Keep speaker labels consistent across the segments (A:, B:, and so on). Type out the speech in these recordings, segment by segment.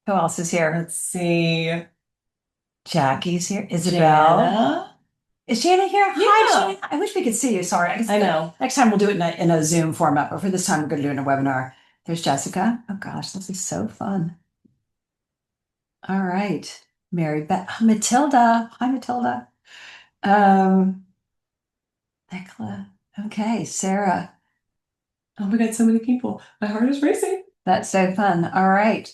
A: Who else is here?
B: Let's see.
A: Jackie's here. Isabel.
B: Jana.
A: Is Jana here? Hi,
B: Yeah,
A: Jana. I wish we could see you. Sorry. I guess
B: I know.
A: next time we'll do it in a Zoom format, but for this time, we're going to do it in a webinar. There's Jessica. Oh, gosh, this is so fun. All right. Mary Beth. Matilda. Hi, Matilda. Um, Nicola. Okay. Sarah.
B: Oh my God, so many people. My heart is racing.
A: That's so fun. All right.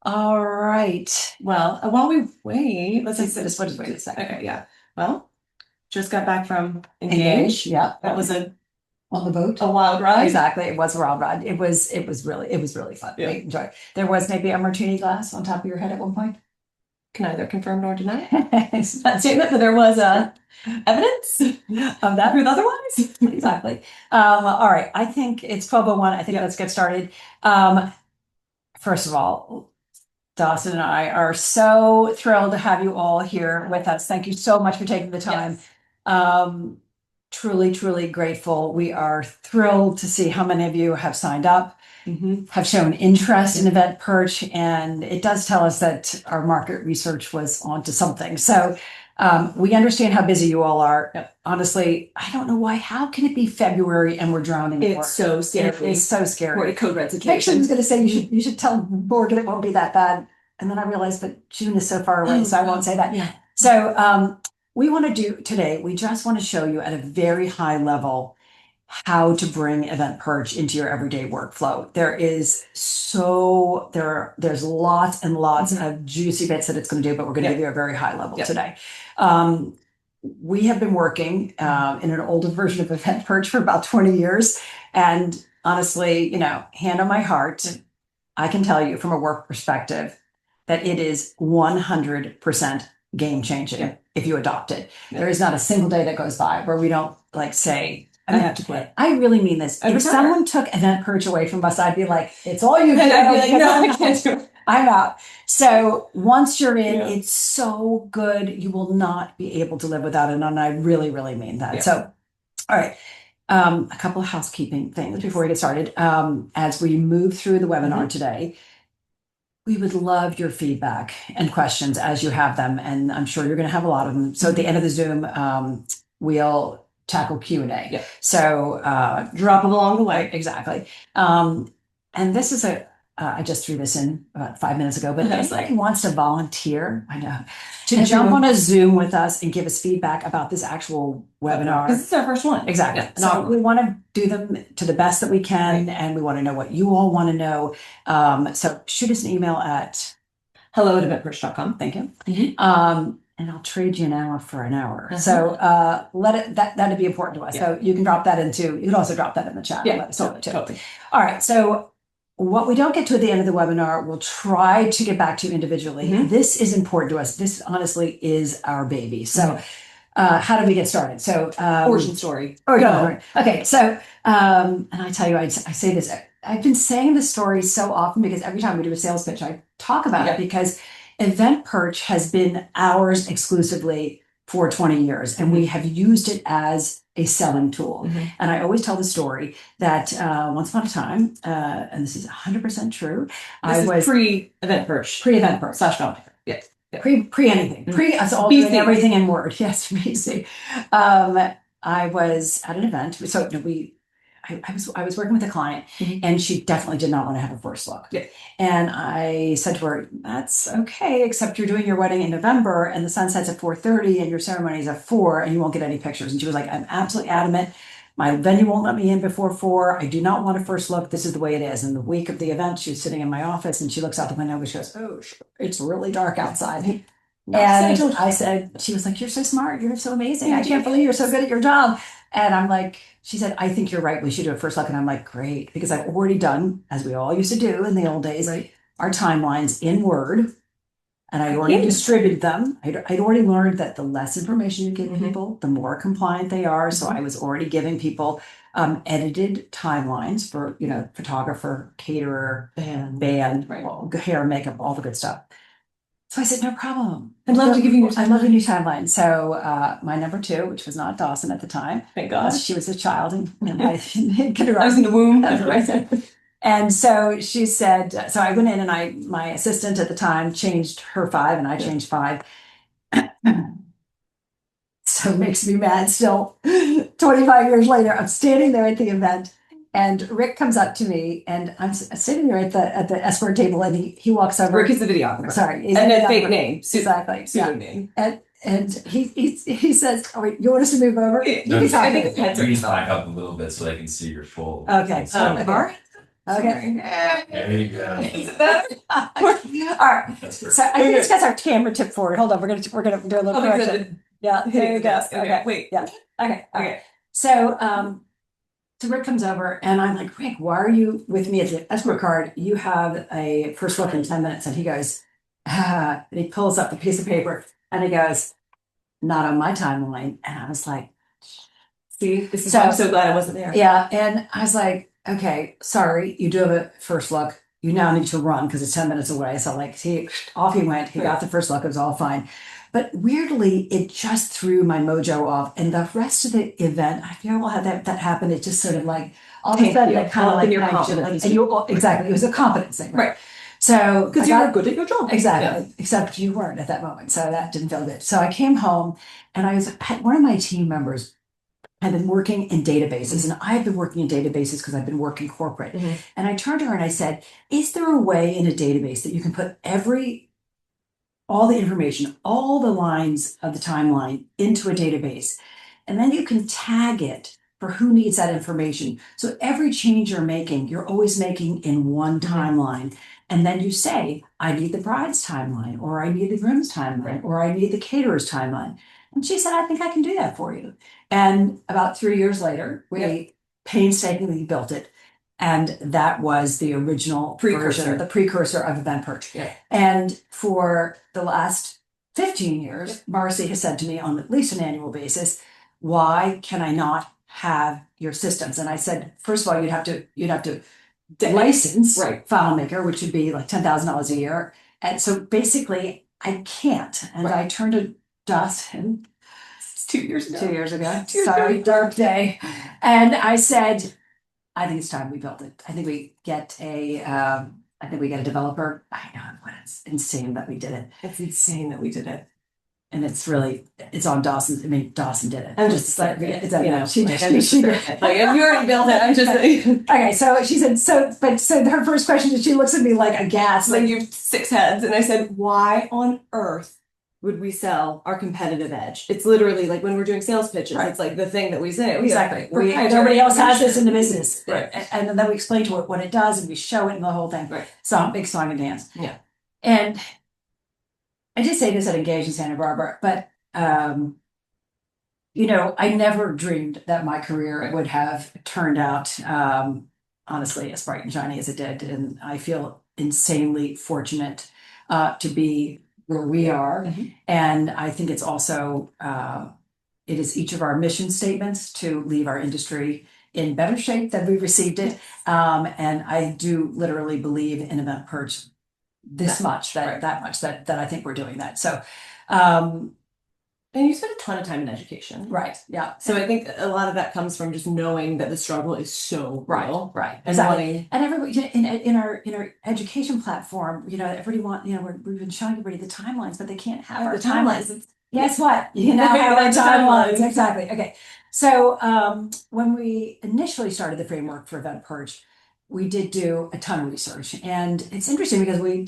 A: All right.
B: Well, while we wait, let's see.
A: Just wait a second.
B: Okay, yeah. Well, just got back from
A: Engage.
B: Engage.
A: Yeah.
B: That was
A: On the boat.
B: a wild ride.
A: Exactly. It was a wild ride. It was really fun.
B: Yeah.
A: We enjoyed it. There was maybe a martini glass on top of your head at one point.
B: Can neither confirm nor deny
A: It's
B: that statement, but there was evidence
A: of that.
B: with otherwise.
A: Exactly. All right. I think it's 12:01. I think
B: Yeah.
A: let's get started. First of all, Dawson and I are so thrilled to have you all here with us. Thank you so much for taking the time.
B: Yes.
A: Um, truly, truly grateful. We are thrilled to see how many of you have signed up, have shown interest in eventPERCH, and it does tell us that our market research was onto something. So we understand how busy you all are.
B: Yep.
A: Honestly, I don't know why. How can it be February and we're drowning in work?
B: It's so scary.
A: It is so scary.
B: We're a code red
A: Actually, I
B: situation.
A: was going to say you should tell Morgan it won't be that bad. And then I realized that June is so far away, so I won't say that.
B: Yeah.
A: So we want to do today, we just want to show you at a very high level how to bring eventPERCH into your everyday workflow. There's lots and lots of juicy bits that it's going to do, but we're going to give you a very high level today. We have been working in an older version of eventPERCH for about 20 years. And honestly, hand on my heart, I can tell you from a work perspective that it is 100% game changing if you adopt it. There is not a single day that goes by where we don't say,
B: I have to quit.
A: I really mean this. If someone took eventPERCH away from us, I'd be like, it's all you
B: And
A: can.
B: I'd be like, no, I can't do it.
A: I'm out. So once you're in, it's so good. You will not be able to live without it. And I really, really mean that. So, all right. A couple of housekeeping things before we get started. As we move through the webinar today, we would love your feedback and questions as you have them, and I'm sure you're going to have a lot of them. So at the end of the Zoom, we'll tackle Q&A.
B: Yeah.
A: So
B: drop them along the way.
A: Exactly. And this is I just threw this in about 5 minutes ago, but if anybody wants to volunteer, I know, to jump on a Zoom with us and give us feedback about this actual webinar.
B: This is our first one.
A: Exactly.
B: Yeah.
A: So we want to do them to the best that we can, and we want to know what you all want to know. So shoot us an email at
B: hello@eventperch.com.
A: Thank you. And I'll trade you an hour for an hour. So that'd be important to us. So you can drop that you can also drop that in the chat.
B: Yeah, totally.
A: All right. So what we don't get to at the end of the webinar, we'll try to get back to individually. This is important to us. This honestly is our baby. So how did we get started? So
B: origin story.
A: Go. Okay. So and I tell you, I say this, I've been saying this story so often because every time we do a sales pitch, I talk about it because eventPERCH has been ours exclusively for 20 years, and we have used it as a selling tool. And I always tell the story that once upon a time, and this is 100% true,
B: I was pre-eventPERCH.
A: Pre-eventPERCH.
B: Yeah.
A: Pre anything. Pre us all doing everything in Word. Yes, BC. I was at an event. So I was working with a client, and she definitely did not want to have a first look. And I said to her, that's okay, except you're doing your wedding in November and the sun sets at 4:30 and your ceremony is at 4 and you won't get any pictures. And she was like, I'm absolutely adamant. My venue won't let me in before 4. I do not want a first look. This is the way it is. And the week of the event, she was sitting in my office and she looks out the window and she goes, oh, it's really dark outside. And I said, she was like, you're so smart. You're so amazing. I can't believe you're so good at your job. And I'm like, she said, I think you're right. We should do a first look. And I'm like, great. Because I've already done, as we all used to do in the old days, our timelines in Word. And I already distributed them. I'd already learned that the less information you give people, the more compliant they are. So I was already giving people edited timelines for, photographer, caterer, band, hair, makeup, all the good stuff. So I said, no problem. I'd love to give you I love a new timeline. So my number 2, which was not Dawson at the time.
B: Thank God.
A: She was a child in kindergarten.
B: I was in the womb.
A: That's right. And so she said, so I went in and my assistant at the time changed her 5 and I changed 5. So it makes me mad still. 25 years later, I'm standing there at the event and Rick comes up to me and I'm sitting there at the escort table and he walks over.
B: Rick is the videographer.
A: Sorry.
B: And a fake name.
A: Exactly.
B: Pseudonym.
A: And he says, "Oh, wait, you want us to move over?"
C: No,
B: I think it's heads
C: you can back up a little bit so they can see your full.
A: Okay.
C: All
A: Okay.
C: There you go.
A: All right.
C: That's
A: So I think it's because our camera tipped forward. Hold on, we're gonna do a little correction. Yeah, there you go. Okay,
B: wait.
A: Yeah. Okay. So so Rick comes over and I'm like, Rick, why are you with me at the escort card? You have a first look in 10 minutes. And he goes, and he pulls up the piece of paper and he goes, not on my timeline. And I was like,
B: See, this is why I'm so glad I wasn't there.
A: yeah. And I was like, okay, sorry, you do have a first look. You now need to run because it's 10 minutes away. So like, off he went. He got the first look. It was all fine. But weirdly, it just threw my mojo off. And the rest of the event, I feel well, that happened. It just sort of like, all of a sudden, it kind of like,
B: your confidence.
A: Exactly. It was a confidence thing.
B: Right.
A: So,
B: because you were good at your job.
A: Exactly.
B: Yeah.
A: Except you weren't at that moment. So that didn't feel good. So I came home and one of my team members had been working in databases, and I've been working in databases because I've been working corporate. And I turned to her and I said, is there a way in a database that you can put all the information, all the lines of the timeline into a database, and then you can tag it for who needs that information. So every change you're making, you're always making in one timeline. And then you say, I need the bride's timeline, or I need the groom's timeline, or I need the caterer's timeline. And she said, I think I can do that for you. And about 3 years later, we painstakingly built it. And that was the original version, the precursor of eventPERCH.
B: Yeah.
A: And for the last 15 years, Marcy has said to me on at least an annual basis, why can I not have your systems? And I said, first of all, you'd have to license FileMaker, which would be like $10,000 a year. And so basically I can't. And I turned to Dawson
B: 2 years ago.
A: 2 years ago. Sorry, dark day. And I said, I think it's time we built it. I think we get a developer. I know, but it's insane that we did it.
B: It's insane that we did it.
A: And it's on Dawson. I mean, Dawson did it.
B: I'm just like,
A: she did it.
B: Like, if you already built it, I'm just like,
A: okay. So she said, so her first question is, she looks at me like aghast.
B: Like, you have 6 heads. And I said, why on earth would we sell our competitive edge? It's literally like when we're doing sales pitches, it's like the thing that we say.
A: Exactly. Nobody else has this in the business.
B: Right.
A: And then we explain to it what it does and we show it in the whole thing.
B: Right.
A: So big song and dance.
B: Yeah.
A: And I did say this at Engage in Santa Barbara, but I never dreamed that my career would have turned out honestly as bright and shiny as it did. And I feel insanely fortunate to be where we are. And I think it's also it is each of our mission statements to leave our industry in better shape than we received it. And I do literally believe in eventPERCH that much I think we're doing that. So
B: and you spend a ton of time in education.
A: Right. Yeah.
B: So I think a lot of that comes from just knowing that the struggle is so real.
A: Right.
B: And
A: Exactly. And everybody in our education platform, everybody we've been showing everybody the timelines, but they can't have our timelines. Guess what? You now have our timelines. Exactly. Okay. So when we initially started the framework for eventPERCH, we did do a ton of research, and it's interesting because we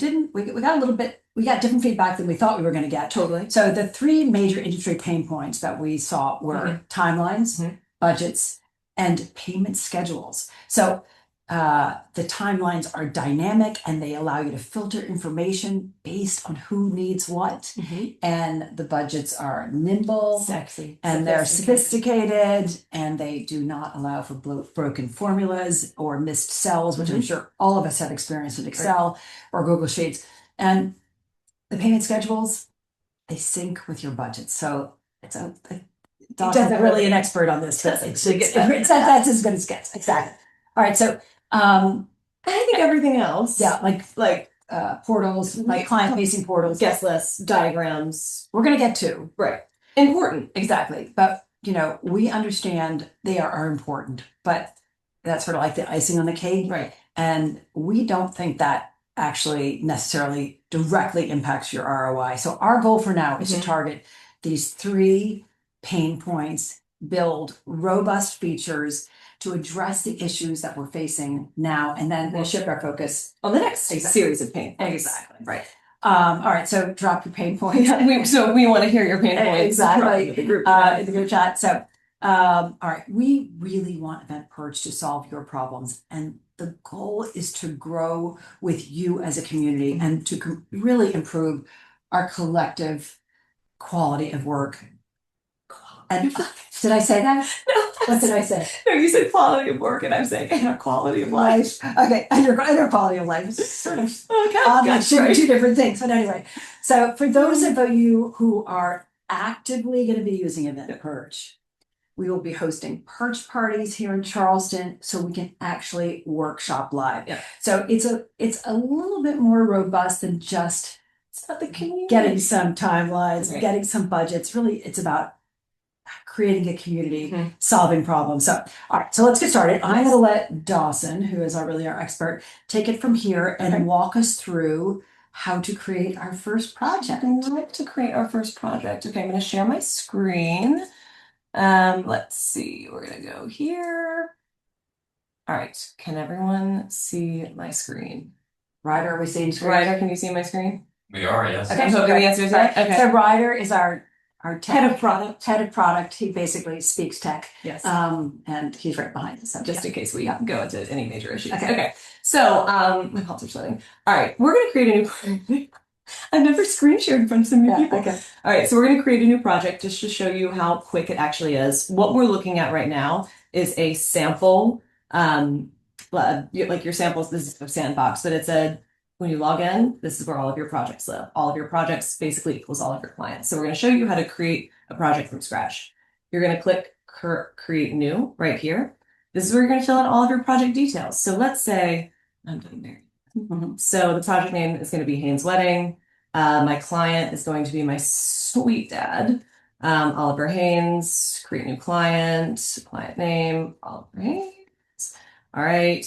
A: got different feedback than we thought we were going to get.
B: Totally.
A: So the 3 major industry pain points that we saw were timelines, budgets, and payment schedules. So the timelines are dynamic and they allow you to filter information based on who needs what. And the budgets are nimble,
B: sexy,
A: and they're sophisticated, and they do not allow for broken formulas or missed cells, which I'm sure all of us have experienced in Excel or Google Sheets. And the payment schedules, they sync with your budget. So Dawson's really an expert on this. That's as good as it gets. Exactly. All right. So
B: I think everything else.
A: Yeah, like portals, like client-facing portals,
B: guest lists, diagrams.
A: We're going to get to.
B: Right. Important.
A: Exactly. But, we understand they are important, but that's sort of like the icing on the cake.
B: Right.
A: And we don't think that actually necessarily directly impacts your ROI. So our goal for now is to target these 3 pain points, build robust features to address the issues that we're facing now, and then we'll shift our focus
B: on the next series of pain points.
A: Exactly. Right. All right. So drop your pain points.
B: So we want to hear your pain points.
A: Exactly.
B: In the group.
A: In the group chat. So, all right. We really want eventPERCH to solve your problems, and the goal is to grow with you as a community and to really improve our collective quality of work. And did I say that?
B: No.
A: What did I say?
B: No, you said quality of work, and I'm saying and our quality of life.
A: Okay, and your quality of life is sort of two different things. But anyway, so for those of you who are actively going to be using eventPERCH, we will be hosting Perch parties here in Charleston, so we can actually workshop live.
B: Yeah.
A: So it's a little bit more robust than just
B: the community.
A: Getting some timelines, getting some budgets. Really, it's about creating a community, solving problems. So, all right, so let's get started. I'm going to let Dawson, who is our expert, take it from here and walk us through how to create our first project.
B: I'd like to create our first project. Okay, I'm going to share my screen. Let's see, we're going to go here. All right, can everyone see my screen?
A: Ryder, are we seeing screen?
B: Ryder, can you see my screen?
C: We are, yes.
B: Okay, I'm hoping the answer is yes. Okay.
A: So Ryder is our
B: head of product.
A: Head of product. He basically speaks tech.
B: Yes.
A: And he's right behind us. So
B: just in case we go into any major issues.
A: Okay.
B: So my palms are sweating. All right, we're going to create a new I've never screen shared in front of so many people.
A: Okay.
B: All right, so we're going to create a new project just to show you how quick it actually is. What we're looking at right now is a sample, like your samples. This is a sandbox, but when you log in, this is where all of your projects live. All of your projects basically equals all of your clients. So we're going to show you how to create a project from scratch. You're going to click create new right here. This is where you're going to fill in all of your project details. So let's say I'm getting married. So the project name is going to be Haynes Wedding. My client is going to be my sweet dad, Oliver Haynes. Create new client name, Oliver Haynes. All right.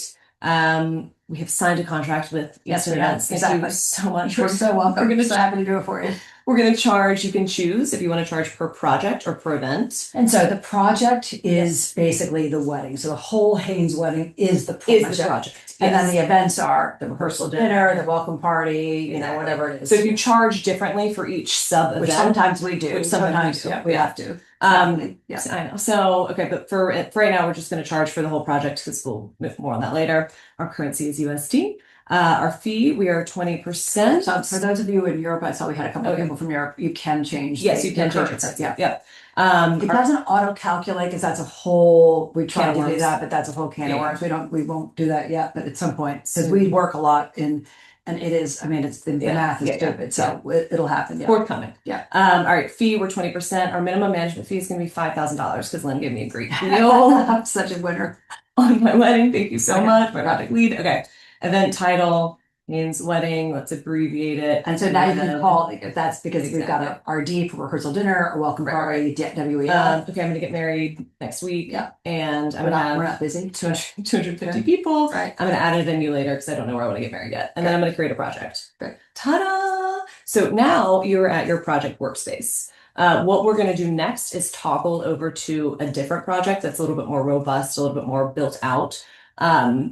B: We have signed a contract with Easton Events. Thank you so much.
A: You're so welcome. We're so happy to do it for you.
B: We're going to charge. You can choose if you want to charge per project or per event.
A: And so the project is basically the wedding. So the whole Haynes wedding is the project. And then the events are the rehearsal dinner, the welcome party, whatever it is.
B: So if you charge differently for each sub event,
A: which sometimes we do,
B: sometimes
A: we have to.
B: Yeah, I know. So okay, but for right now, we're just going to charge for the whole project because we'll move more on that later. Our currency is USD. Our fee, we are 20%.
A: So for those of you in Europe, I saw we had a couple of people from Europe. You can change.
B: Yes, you can change it. Yeah.
A: It doesn't auto calculate because that's a whole. We try to do that, but that's a whole can of worms. We won't do that yet, but at some point because we work a lot and it is. I mean, it's the math is stupid, so it'll happen. Yeah.
B: Forthcoming.
A: Yeah.
B: All right. Fee, we're 20%. Our minimum management fee is going to be $5,000 because Lynn gave me a great deal.
A: Such a winner
B: on my wedding. Thank you so much. My project lead. Okay. Event title, Haynes Wedding, let's abbreviate it.
A: And so now you can call it, that's because we've got a RD for rehearsal dinner, a welcome party, WEL.
B: Okay, I'm going to get married next week.
A: Yeah.
B: And
A: we're not busy.
B: 250 people.
A: Right.
B: I'm going to add a venue later because I don't know where I want to get married yet. And then I'm going to create a project.
A: Great.
B: Ta-da! So now you're at your project workspace. What we're going to do next is toggle over to a different project that's a little bit more robust, a little bit more built out.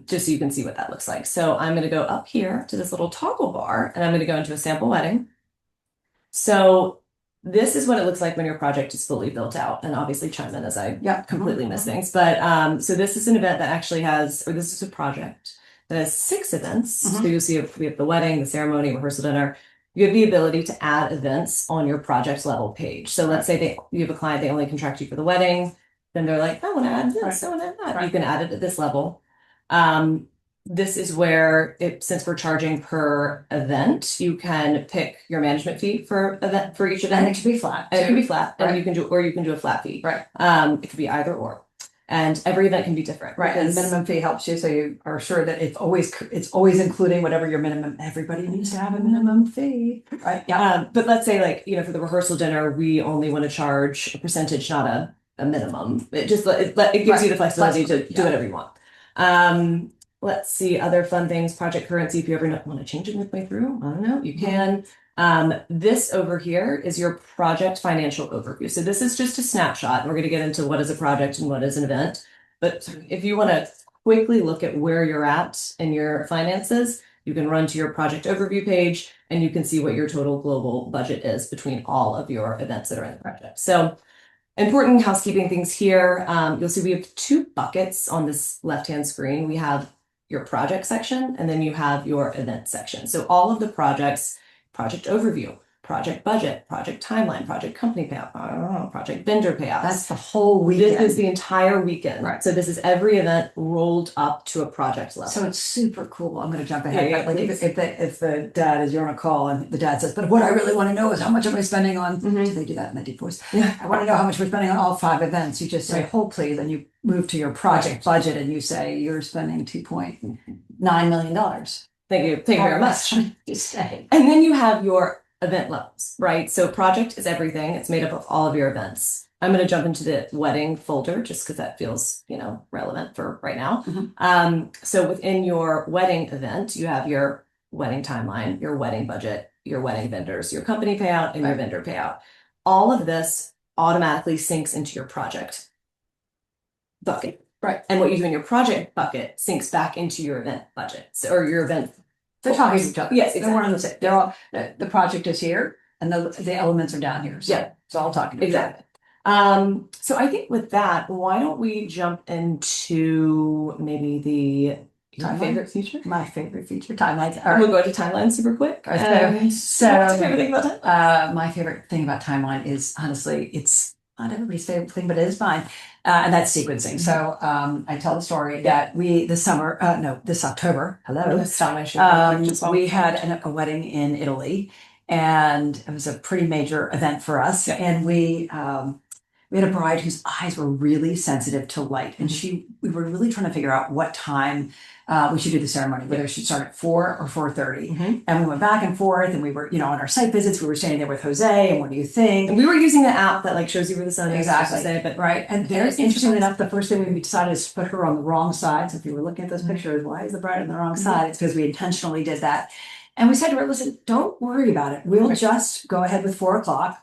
B: Just so you can see what that looks like. So I'm going to go up here to this little toggle bar and I'm going to go into a sample wedding. So this is what it looks like when your project is fully built out, and obviously chime in as I completely miss things. But so this is an event that actually has, or this is a project that has 6 events. So you'll see we have the wedding, the ceremony, rehearsal dinner. You have the ability to add events on your project level page. So let's say you have a client, they only contract you for the wedding. Then they're like, I want to add this, I want to add that. You can add it at this level. This is where since we're charging per event, you can pick your management fee for each event.
A: And it can be flat.
B: And it can be flat. And you can do a flat fee.
A: Right.
B: It could be either or. And every event can be different.
A: Right. And the minimum fee helps you so you are sure that it's always including whatever your minimum. Everybody needs to have a minimum fee. Right. Yeah.
B: But let's say for the rehearsal dinner, we only want to charge a percentage, not a minimum. It just it gives you the flexibility to do whatever you want. let's see, other fun things, project currency, if you ever want to change it midway through, I don't know, you can. This over here is your project financial overview. So this is just a snapshot. We're going to get into what is a project and what is an event. But if you want to quickly look at where you're at in your finances, you can run to your project overview page and you can see what your total global budget is between all of your events that are in the project. So important housekeeping things here. You'll see we have two buckets on this left-hand screen. We have your project section and then you have your event section. So all of the projects, project overview, project budget, project timeline, project company payout, project vendor payouts.
A: That's the whole weekend.
B: This is the entire weekend.
A: Right.
B: So this is every event rolled up to a project level.
A: So it's super cool. I'm going to jump ahead.
B: Yeah,
A: but like if the dad is, you're on a call and the dad says, but what I really want to know is how much am I spending on, do they do that in the deep voice?
B: Yeah.
A: I want to know how much we're spending on all 5 events. You just say, hold please, and you move to your project budget and you say you're spending $2.9 million.
B: Thank you very much.
A: You say.
B: And then you have your event levels, right? So project is everything. It's made up of all of your events. I'm going to jump into the wedding folder just because that feels, relevant for right now. So within your wedding event, you have your wedding timeline, your wedding budget, your wedding vendors, your company payout, and your vendor payout. All of this automatically syncs into your project bucket. Right. And what you do in your project bucket syncs back into your event budget. Or your event.
A: They're talking to each other.
B: Yes,
A: They're one and the same. They're all, the project is here and the elements are down here. So it's all talking to each other.
B: Exactly. So I think with that, why don't we jump into maybe your favorite feature?
A: My favorite feature, timelines.
B: All right. We'll go into timeline super quick.
A: So
B: what's your favorite thing about timeline?
A: My favorite thing about timeline is honestly, it's not everybody's favorite thing, but it is mine. And that's sequencing. So I tell the story that this October, we had a wedding in Italy, and it was a pretty major event for us. Yeah. And we had a bride whose eyes were really sensitive to light, and we were really trying to figure out what time we should do the ceremony, whether it should start at 4 or 4:30. And we went back and forth, and we were, on our site visits, we were standing there with Jose, and what do you think?
B: And we were using the app that shows you where the sun is.
A: Exactly. But right. And very interesting enough, the first thing we decided is to put her on the wrong side. So if you were looking at those pictures, why is the bride on the wrong side? It's because we intentionally did that. And we said to her, listen, don't worry about it. We'll just go ahead with 4 o'clock.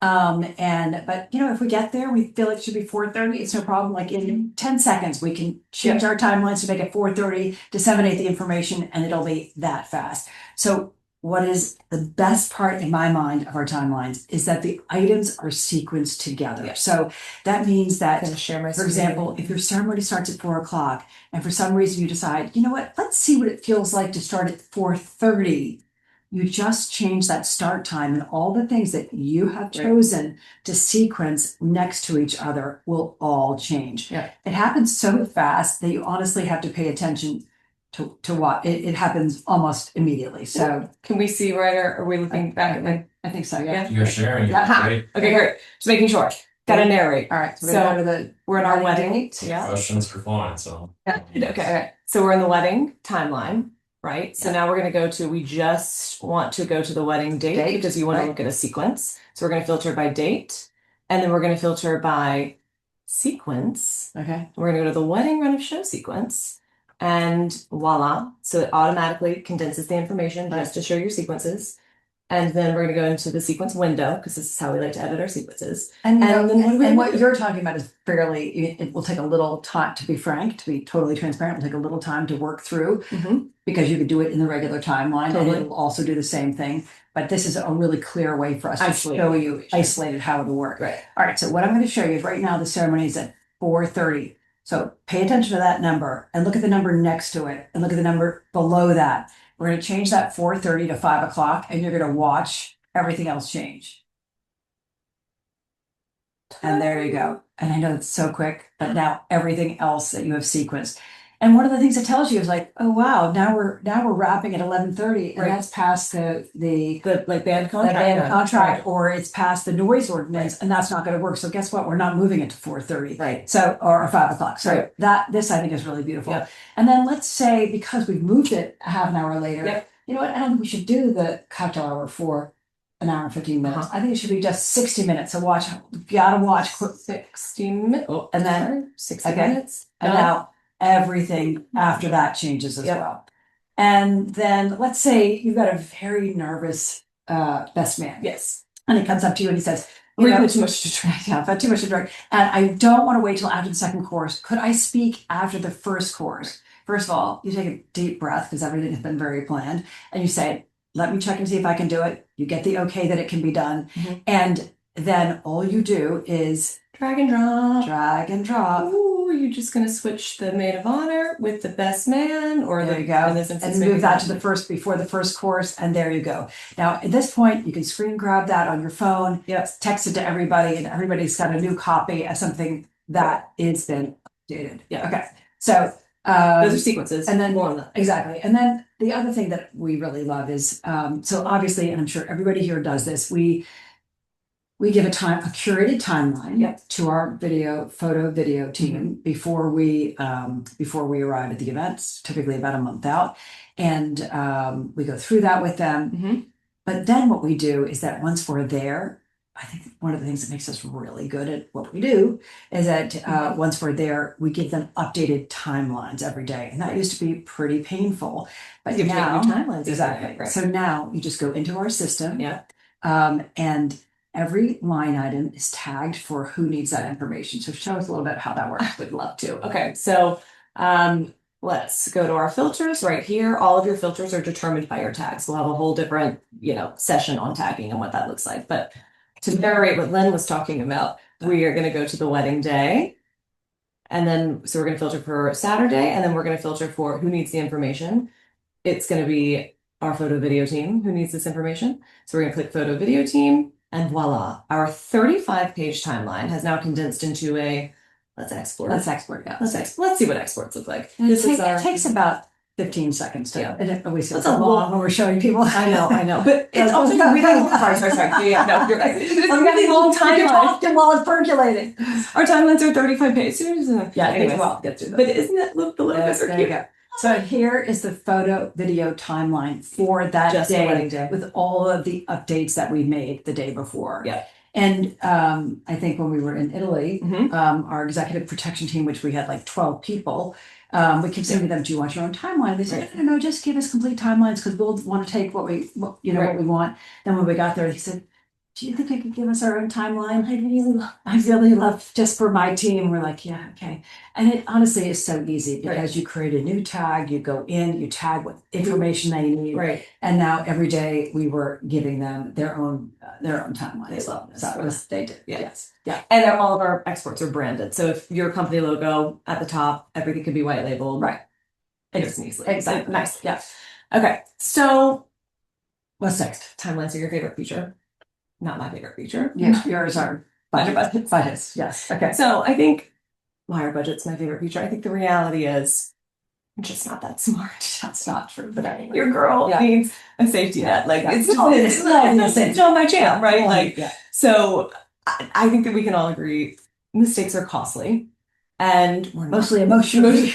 A: But if we get there, we feel like it should be 4:30. It's no problem. Like in 10 seconds, we can change our timelines to make it 4:30, disseminate the information, and it'll be that fast. So what is the best part in my mind of our timelines is that the items are sequenced together. Yeah. So that means that, for example, if your ceremony starts at 4 o'clock and for some reason you decide, let's see what it feels like to start at 4:30. You just change that start time, and all the things that you have chosen to sequence next to each other will all change. Yeah. It happens so fast that you honestly have to pay attention to what it happens almost immediately. So
B: can we see are we looking back at my?
A: I think so. Yeah.
C: You're sharing.
A: Yeah.
C: Great.
B: Okay, great. Just making sure. Gotta narrate.
A: All right. So
B: we're in our wedding.
A: Yeah.
C: Questions for clients. So.
B: Okay. So we're in the wedding timeline. Right. So now we're going to we just want to go to the wedding date because you want to look at a sequence. So we're going to filter by date, and then we're going to filter by sequence. Okay. We're going to go to the wedding run of show sequence, and voila. So it automatically condenses the information just to show your sequences. And then we're going to go into the sequence window because this is how we like to edit our sequences. And
A: what you're talking about is it will take a little time, to be frank, to be totally transparent, it will take a little time to work through because you could do it in the regular timeline and it will also do the same thing. But this is a really clear way for us to show you isolated how it'll work. Right. All right. So what I'm going to show you is right now the ceremony is at 4:30. So pay attention to that number and look at the number next to it and look at the number below that. We're going to change that 4:30 to 5 o'clock, and you're going to watch everything else change. And there you go. And I know it's so quick, but now everything else that you have sequenced. And one of the things it tells you is oh wow, now we're wrapping at 11:30, and that's past the band contract, or it's past the noise ordinance, and that's not going to work. So guess what? We're not moving it to 4:30, right? So or 5 o'clock. So this I think is really beautiful. Yep. And then let's say because we've moved it a half an hour later, you know what? I don't think we should do the cocktail hour for an hour and 15 minutes. I think it should be just 60 minutes. So you gotta watch
B: 60 minutes,
A: and then
B: 60 minutes,
A: and now. everything after that changes as well. And then let's say you've got a very nervous best man.
B: Yes.
A: And he comes up to you and he says,
B: We put too much to drink.
A: yeah, I've had too much to drink. And I don't want to wait till after the second course. Could I speak after the first course? First of all, you take a deep breath because everything has been very planned. And you say, let me check and see if I can do it. You get the okay that it can be done. And then all you do is
B: drag and drop.
A: Drag and drop.
B: Ooh, you're just going to switch the maid of honor with the best man, or
A: there you go. And move that to the first, before the first course. And there you go. Now, at this point, you can screen grab that on your phone.
B: Yes.
A: Text it to everybody, and everybody's got a new copy of something that has been updated.
B: Yeah.
A: Okay. So
B: those are sequences.
A: And then
B: more on that.
A: Exactly. And then the other thing that we really love is, so obviously, and I'm sure everybody here does this, we give a curated timeline to our photo video team before we arrive at the events, typically about a month out. And we go through that with them. But then what we do is that once we're there, I think one of the things that makes us really good at what we do is that once we're there, we give them updated timelines every day. And that used to be pretty painful. But now,
B: timelines.
A: Exactly. Right. So now you just go into our system.
B: Yeah.
A: And every line item is tagged for who needs that information. So show us a little bit how that works. We'd love to.
B: Okay. So let's go to our filters right here. All of your filters are determined by your tags. We'll have a whole different, session on tagging and what that looks like. But to narrate what Lynn was talking about, we are going to go to the wedding day. And then, so we're going to filter for Saturday, and then we're going to filter for who needs the information. It's going to be our photo video team who needs this information. So we're going to click photo video team, and voila, our 35-page timeline has now condensed into a, let's export.
A: Let's export, yeah.
B: Let's see what exports look like.
A: It takes about 15 seconds to, and we see
B: That's
A: it's
B: a
A: long when we're showing people.
B: I know. But it's also really sorry. Yeah, no, you're right. It's a really long timeline
A: while it's percolating.
B: Our timelines are 35 pages.
A: Yeah,
B: anyway,
A: well, get through that.
B: but isn't that look the logos are
A: There
B: cute?
A: you go. So here is the photo video timeline for that
B: Just the
A: day,
B: wedding day
A: with all of the updates that we made the day before.
B: Yeah.
A: And I think when we were in Italy, our executive protection team, which we had like 12 people, we kept saying to them, do you want your own timeline? They said, no, just give us complete timelines because we'll want to take what we want. Then when we got there, he said, do you think I could give us our own timeline? I really love just for my team. We're like, yeah, okay. And it honestly is so easy because you create a new tag, you go in, you tag what information they need.
B: Right.
A: And now every day we were giving them their own timeline.
B: They love this.
A: So they did.
B: Yeah.
A: Yes. Yeah.
B: And all of our exports are branded. So if your company logo at the top, everything could be white labeled.
A: Right.
B: Easily.
A: Exactly.
B: Nice. Yeah. Okay. So
A: what's next?
B: Timelines are your favorite feature. Not my favorite feature.
A: Yes, yours are
B: budgets.
A: Yes. Okay.
B: So I think why are budgets my favorite feature? I think the reality is I'm just not that smart.
A: That's not true. But anyway.
B: Your girl needs a safety net. Like it's
A: it's
B: not my jam, right? Like
A: yeah.
B: So I think that we can all agree mistakes are costly, and we're
A: mostly emotionally.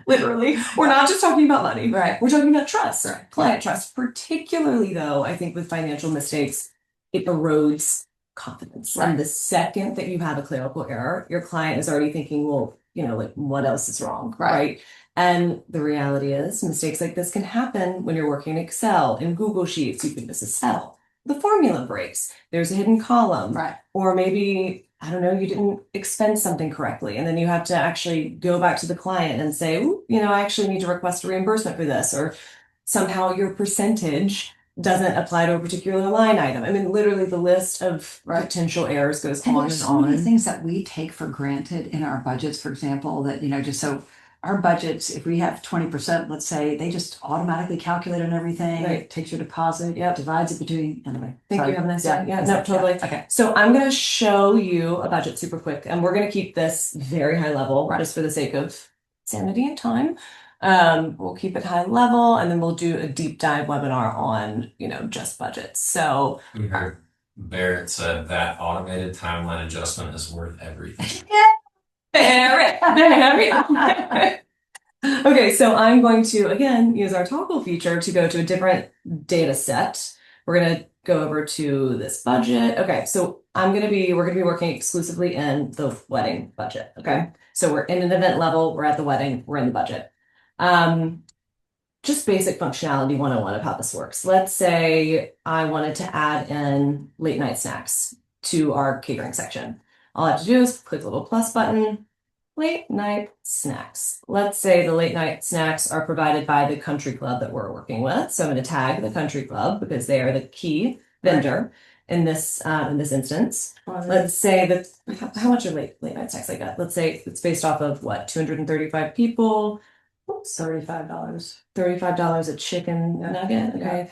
B: Literally, we're not just talking about money.
A: Right.
B: We're talking about trust, client trust. Particularly though, I think with financial mistakes, it erodes confidence.
A: Right.
B: And the second that you have a clerical error, your client is already thinking, well, like what else is wrong, right? And the reality is mistakes like this can happen when you're working in Excel, in Google Sheets. You can miss a cell. The formula breaks. There's a hidden column.
A: Right.
B: Or maybe, I don't know, you didn't expense something correctly. And then you have to actually go back to the client and say, ooh, I actually need to request a reimbursement for this. Or somehow your percentage doesn't apply to a particular line item. I mean, literally the list of potential errors goes on and on.
A: There's so many things that we take for granted in our budgets, for example, that, just so our budgets, if we have 20%, let's say, they just automatically calculate on everything.
B: Right.
A: It takes your deposit, divides it between, anyway.
B: Thank you. Have a nice day. Yeah, no,
A: exactly.
B: totally.
A: Okay.
B: So I'm going to show you a budget super quick, and we're going to keep this very high level just for the sake of sanity and time. We'll keep it high level, and then we'll do a deep dive webinar on, just budgets. So
C: We heard Barrett said that automated timeline adjustment is worth everything.
B: Barrett. Okay, so I'm going to again use our toggle feature to go to a different data set. We're going to go over to this budget. Okay, so we're going to be working exclusively in the wedding budget. Okay, so we're in an event level, we're at the wedding, we're in the budget. Just basic functionality 101 of how this works. Let's say I wanted to add in late night snacks to our catering section. All I have to do is click the little plus button, late night snacks. Let's say the late night snacks are provided by the country club that we're working with. So I'm going to tag the country club because they are the key vendor in this instance. Let's say that how much are late night snacks I got? Let's say it's based off of what, 235 people.
A: Oops, $35.
B: $35 a chicken nugget. Okay.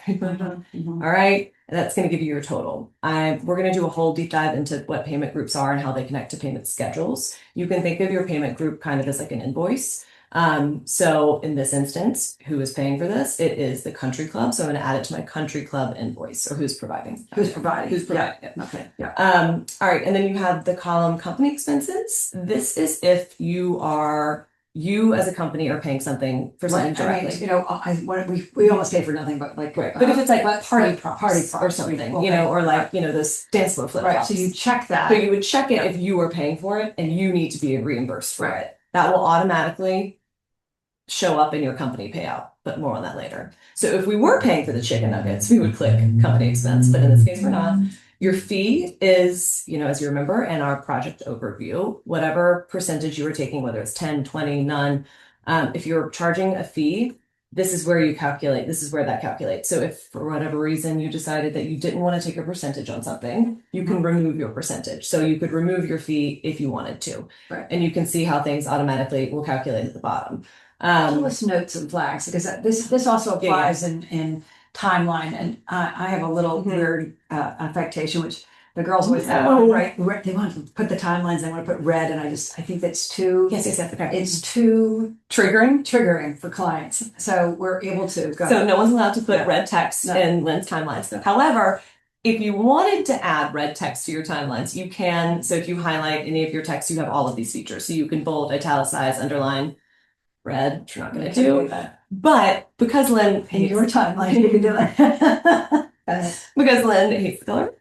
B: All right. That's going to give you your total. We're going to do a whole deep dive into what payment groups are and how they connect to payment schedules. You can think of your payment group kind of as like an invoice. So in this instance, who is paying for this? It is the country club. So I'm going to add it to my country club invoice, or who's providing.
A: Who's providing
B: it.
A: Okay. Yeah.
B: All right. And then you have the column company expenses. This is if you as a company are paying something for something directly.
A: I mean, we almost pay for nothing, but like,
B: right. But if it's like party props
A: or
B: something, or like, those dance floor flip flops.
A: So you check that.
B: So you would check it if you were paying for it and you need to be reimbursed for it. That will automatically show up in your company payout, but more on that later. So if we were paying for the chicken nuggets, we would click company expense, but in this case, we're not. Your fee is, as you remember in our project overview, whatever percentage you were taking, whether it's 10, 20, none, if you're charging a fee, this is where that calculates. So if for whatever reason you decided that you didn't want to take a percentage on something, you can remove your percentage. So you could remove your fee if you wanted to.
A: Right.
B: And you can see how things automatically will calculate at the bottom.
A: List notes and flags, because this also applies in timeline, and I have a little weird affectation, which the girls always have, right? They want to put the timelines, they want to put red, and I think that's too it's too triggering for clients. So we're able to go.
B: So no one's allowed to put red text in Lynn's timelines. However, if you wanted to add red text to your timelines, you can. So if you highlight any of your text, you have all of these features. So you can bold, italicize, underline, red, which we're not going to do that. But because Lynn
A: in your timeline, you can do it.
B: Because Lynn hates the color,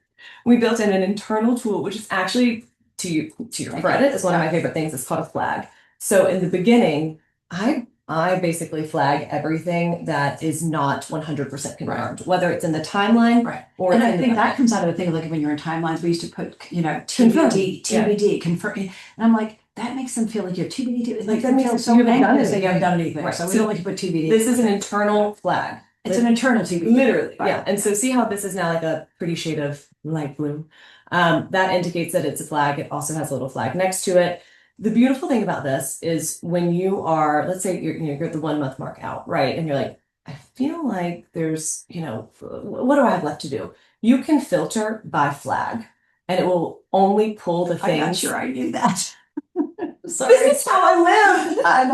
B: we built in an internal tool, which is actually, to your credit, is one of my favorite things. It's called a flag. So in the beginning, I basically flag everything that is not 100% confirmed, whether it's in the timeline or.
A: And I think that comes out of the thing, like when you're in timelines, we used to put, TBD, confirm, and I'm like, that makes them feel like you're TBD. Like that makes them so anxious that you haven't done anything. So we don't like to put TBD.
B: This is an internal flag.
A: It's an internal TBD.
B: Literally, yeah. And so see how this is now like a pretty shade of light blue. That indicates that it's a flag. It also has a little flag next to it. The beautiful thing about this is when you are, let's say you're at the 1 month mark out, right? And you're like, I feel like there's, what do I have left to do? You can filter by flag, and it will only pull the things.
A: I'm not sure I knew that.
B: Sorry. This is how I live. I'm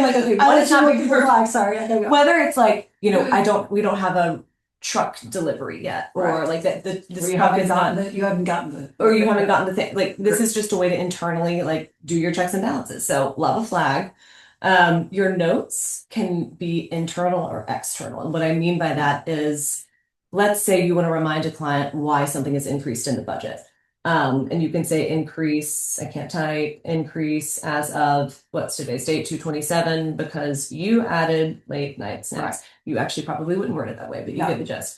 B: like, okay, what is not making
A: flag? Sorry.
B: Whether it's like, we don't have a truck delivery yet, or like that
A: you haven't gotten the
B: thing. Like this is just a way to internally like do your checks and balances. So love a flag. Your notes can be internal or external. And what I mean by that is, let's say you want to remind a client why something is increased in the budget. And you can say increase, I can't type, increase as of, what's today's date, 2/27, because you added late night snacks. You actually probably wouldn't word it that way, but you get the gist.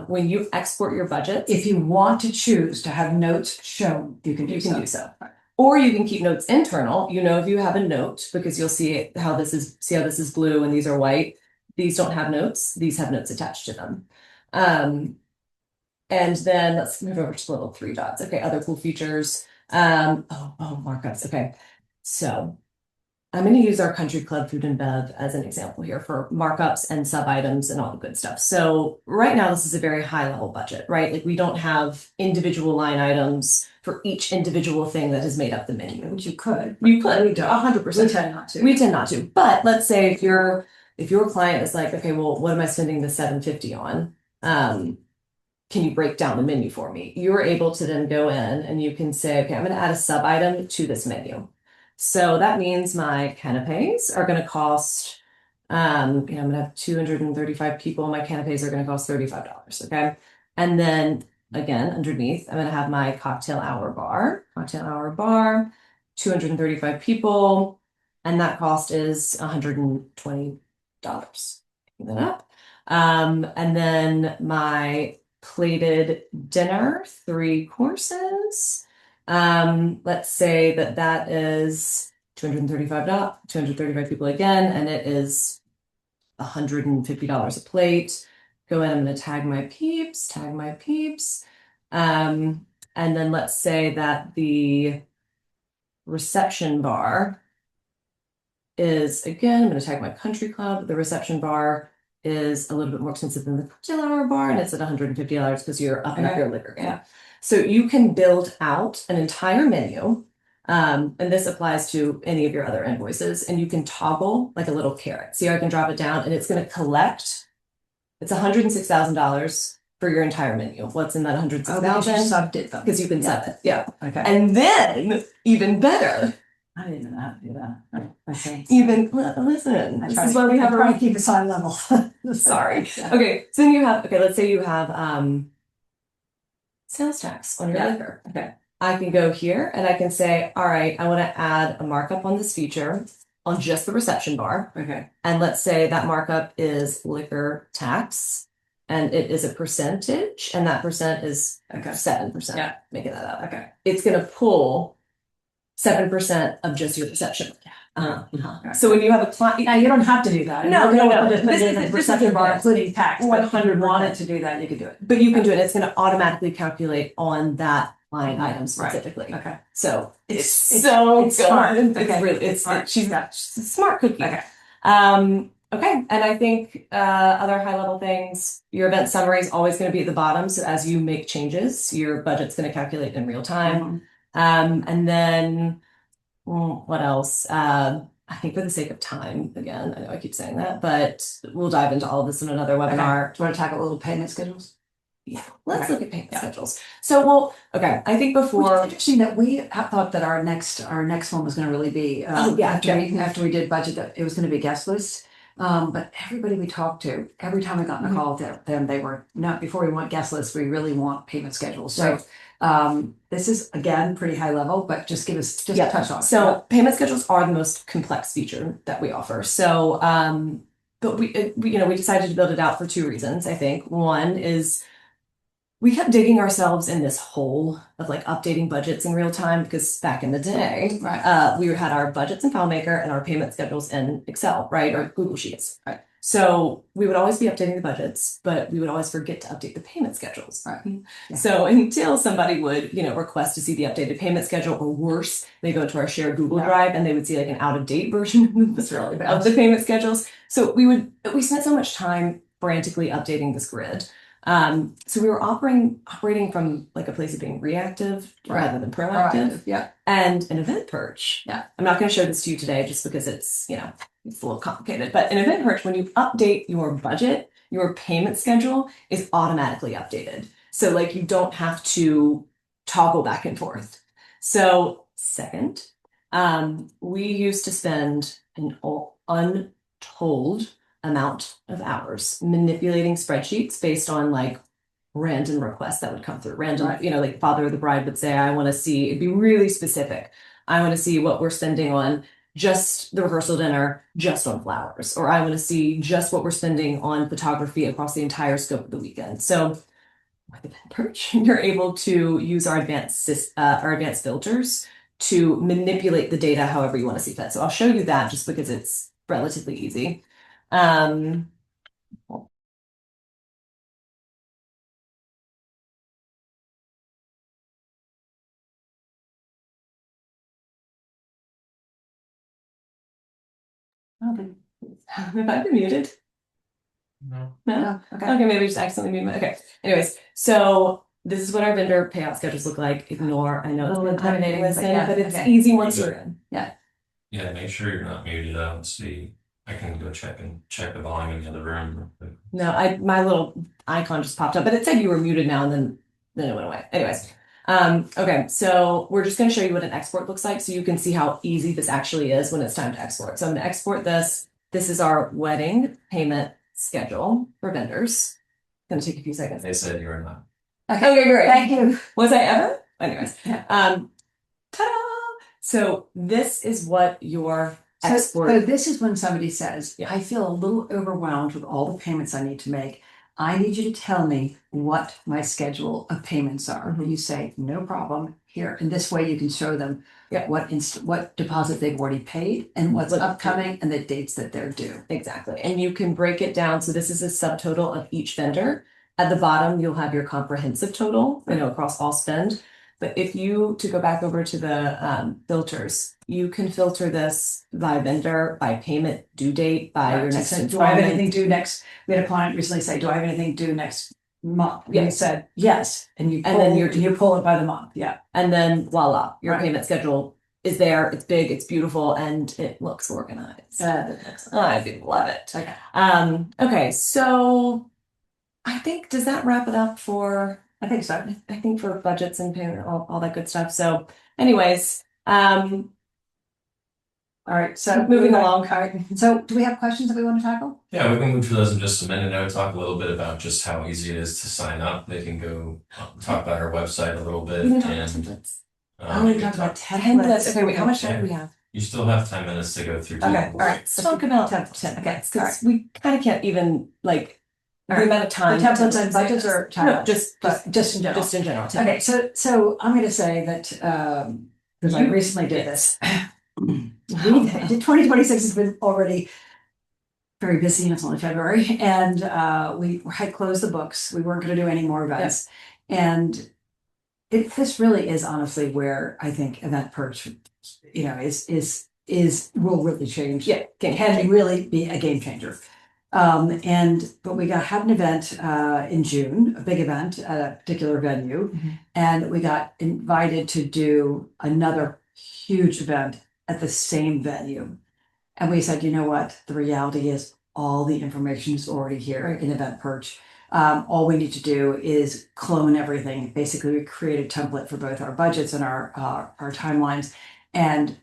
B: When you export your budget,
A: if you want to choose to have notes shown, you can do so.
B: Or you can keep notes internal. If you have a note, because you'll see how this is blue and these are white. These don't have notes. These have notes attached to them. And then let's move over to the little 3 dots. Okay, other cool features. Markups. Okay, so I'm going to use our country club food and bev as an example here for markups and sub items and all the good stuff. So right now, this is a very high level budget, right? Like we don't have individual line items for each individual thing that has made up the menu.
A: Which you could.
B: You could. We do. 100%.
A: We tend not to.
B: But let's say if your client is like, okay, well, what am I spending the $750 on? Can you break down the menu for me? You're able to then go in and you can say, okay, I'm going to add a sub item to this menu. So that means my canapes are going to cost I'm gonna have 235 people. My canapes are gonna cost $35. Okay. And then again, underneath, I'm gonna have my cocktail hour bar, 235 people, and that cost is $120. Picking that up. And then my plated dinner, 3 courses. Let's say that is $235, 235 people again, and it is $150 a plate. Go in, I'm gonna tag my peeps. And then let's say that the reception bar is, again, I'm gonna tag my country club. The reception bar is a little bit more expensive than the cocktail hour bar, and it's at $150 because you're upping up your liquor game.
A: Yeah.
B: So you can build out an entire menu. And this applies to any of your other invoices, and you can toggle like a little carrot. See how I can drop it down and it's going to collect. It's $106,000 for your entire menu. What's in that $106,000?
A: Because you subbed it.
B: Because you can sub it. Yeah.
A: Okay.
B: And then even better.
A: I didn't even know how to do that. Okay.
B: Listen, this is why we have
A: to keep us high level.
B: Sorry.
A: Yeah.
B: Okay. So then you have, let's say you have sales tax on your
A: Yeah.
B: liquor.
A: Okay.
B: I can go here and I can say, all right, I want to add a markup on this feature on just the reception bar.
A: Okay.
B: And let's say that markup is liquor tax and it is a percentage, and that percent is 7%.
A: Yeah.
B: Making that up.
A: Okay.
B: It's going to pull 7% of just your reception.
A: Okay.
B: So when you have a client,
A: Now you don't have to do that.
B: No.
A: Just put it in the reception bar, including tax. But if you
B: 100%.
A: wanted to do that, you could do it.
B: but you can do it. It's going to automatically calculate on that line item specifically.
A: Right. Okay.
B: So
A: It's
B: so
A: it's
B: good.
A: smart.
B: It's
A: Okay.
B: really
A: It's smart.
B: she's a smart cookie.
A: Okay.
B: Okay, and I think other high level things, your event summary is always going to be at the bottom. So as you make changes, your budget's going to calculate in real time. And then what else? I think for the sake of time, again, I know I keep saying that, but we'll dive into all of this in another webinar.
A: Do you want to tackle a little payment schedules?
B: Yeah, let's
A: Okay.
B: look at payment
A: Yeah.
B: schedules. So, I think
A: Which
B: before
A: is interesting that we thought that our next one was going to really be after we did budget, that it was going to be guest list. But everybody we talked to, every time we got in a call with them, they were not, before we want guest lists, we really want payment schedules. So this is again pretty high level, but just give us a touch on it.
B: So payment schedules are the most complex feature that we offer. So but we decided to build it out for 2 reasons. I think one is we kept digging ourselves in this hole of like updating budgets in real time, because back in the day,
A: Right.
B: we had our budgets in FileMaker and our payment schedules in Excel, right? Or Google Sheets.
A: Right.
B: So we would always be updating the budgets, but we would always forget to update the payment schedules.
A: Right. Yeah.
B: So until somebody would, request to see the updated payment schedule, or worse, they go to our shared Google Drive and they would see like an out-of-date version
A: That's really bad.
B: of the payment schedules. So we spent so much time frantically updating this grid. So we were operating from like a place of being reactive rather than proactive.
A: Yeah.
B: And an eventPERCH.
A: Yeah.
B: I'm not going to show this to you today just because it's a little complicated. But an eventPERCH, when you update your budget, your payment schedule is automatically updated. So like you don't have to toggle back and forth. So second, we used to spend an untold amount of hours manipulating spreadsheets based on like random requests that would come through. Random, like father of the bride would say, I want to see, it'd be really specific. I want to see what we're spending on just the rehearsal dinner, just on flowers, or I want to see just what we're spending on photography across the entire scope of the weekend. So with eventPERCH, you're able to use our advanced filters to manipulate the data however you want to see fit. So I'll show you that just because it's relatively easy. Have I been muted?
C: No.
B: No?
A: Okay.
B: Okay, maybe just accidentally muted. Okay. Anyways, so this is what our vendor payout schedules look like. Ignore, I know it's been intimidating listening, but it's easy once you're in.
C: Yeah, make sure you're not muted. I don't see. I can go check the volume in the other room.
B: No, my little icon just popped up, but it said you were muted now, and then it went away. Anyways, okay, so we're just going to show you what an export looks like, so you can see how easy this actually is when it's time to export. So I'm going to export this. this is our wedding payment schedule for vendors. Gonna take a few seconds.
C: They said you were not.
B: Okay, great.
A: Thank you.
B: Was I ever? Anyways,
A: Yeah.
B: ta-da! So this is what your
A: So
B: export.
A: this is when somebody says,
B: Yeah.
A: I feel a little overwhelmed with all the payments I need to make. I need you to tell me what my schedule of payments are.
B: Mhm.
A: You say, no problem, here. And this way you can show them
B: Yeah.
A: what deposit they've already paid and what's
B: What-
A: upcoming and the dates that they're due.
B: Exactly. And you can break it down. So this is a subtotal of each vendor. At the bottom, you'll have your comprehensive total, across all spend. But if you, to go back over to the filters, you can filter this by vendor, by payment due date, by your next
A: Do I have anything
B: installment.
A: due next? We had a client recently say, do I have anything due next month? And we
B: Yes.
A: said, yes. And you
B: And then
A: you pull it by the month. Yeah.
B: And then voila, your
A: Right.
B: payment schedule is there. It's big, it's beautiful, and it looks organized. I do love it.
A: Okay.
B: Okay, so I think, does that wrap it up for,
A: I think so.
B: I think for budgets and payment, all that good stuff. So anyways,
A: All right. So
B: moving along.
A: All right. So do we have questions that we want to tackle?
C: Yeah, we can move through those in just a minute. I would talk a little bit about just how easy it is to sign up. They can go talk about our website a little bit.
B: We can talk about
C: And
B: templates.
A: We
C: you
A: talked
C: can
A: about
C: talk-
A: templates.
B: Okay, wait, how much time do we have?
C: You still have 10 minutes to go through.
B: Okay,
C: templates.
B: all right, let's talk about
A: templates. Okay,
B: templates,
A: all right.
B: because we kind of can't even, like,
A: All
B: the
A: right.
B: amount of time.
A: The templates and budgets are
B: No,
A: timelines?
B: just
A: Just in general.
B: Just in general.
A: Okay, so I'm going to say that because I
B: You-
A: recently did this. 2026 has been already very busy, and it's only February, and we had closed the books. We weren't going to do any more events, and this really is honestly where I think eventPERCH, is will really change.
B: Yeah,
A: Can really be a game changer. But we had an event in June, a big event at a particular venue,
B: Mhm.
A: and we got invited to do another huge event at the same venue. And we said, you know what? The reality is all the information is already here in eventPERCH. All we need to do is clone everything. Basically, we create a template for both our budgets and our timelines. And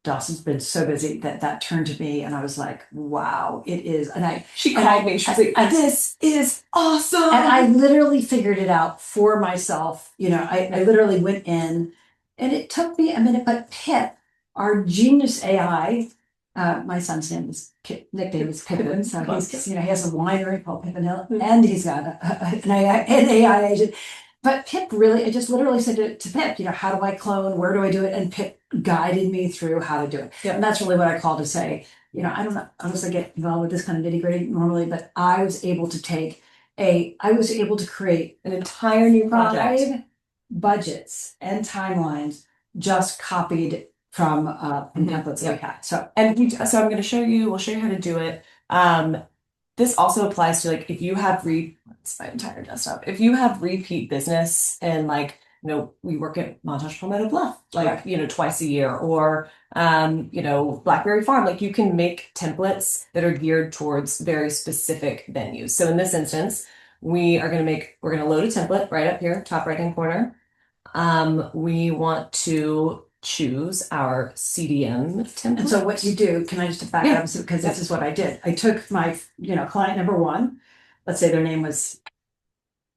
A: Dawson's been so busy that turned to me, and I was like, "Wow, it is!"
B: She called me. She was like, "This is awesome!"
A: And I literally figured it out for myself. I literally went in, and it took me a minute. But Pip, our genius AI, my son's nickname is Pippin. So he has a winery called Pippin Hill, and he's got an AI agent. But Pip I just literally said to Pip, how do I clone? Where do I do it? And Pip guided me through how to do it.
B: Yep.
A: And that's really what I call to say, I don't know, honestly get involved with this kind of nitty gritty normally, but I was able to create
B: an entire new project.
A: 5 budgets and timelines just copied from templates that we had. So
B: And so I'm going to show you. We'll show you how to do it. This also applies to, like, if you have it's my entire desktop. If you have repeat business and, like, we work at Montage Palmetto Bluff, like, twice a year, or Blackberry Farm, like, you can make templates that are geared towards very specific venues. So in this instance, we're going to load a template right up here, top right hand corner. We want to choose our CDM template.
A: And so what you do, can I just back up, because this is what I did. I took my, client number 1, let's say their name was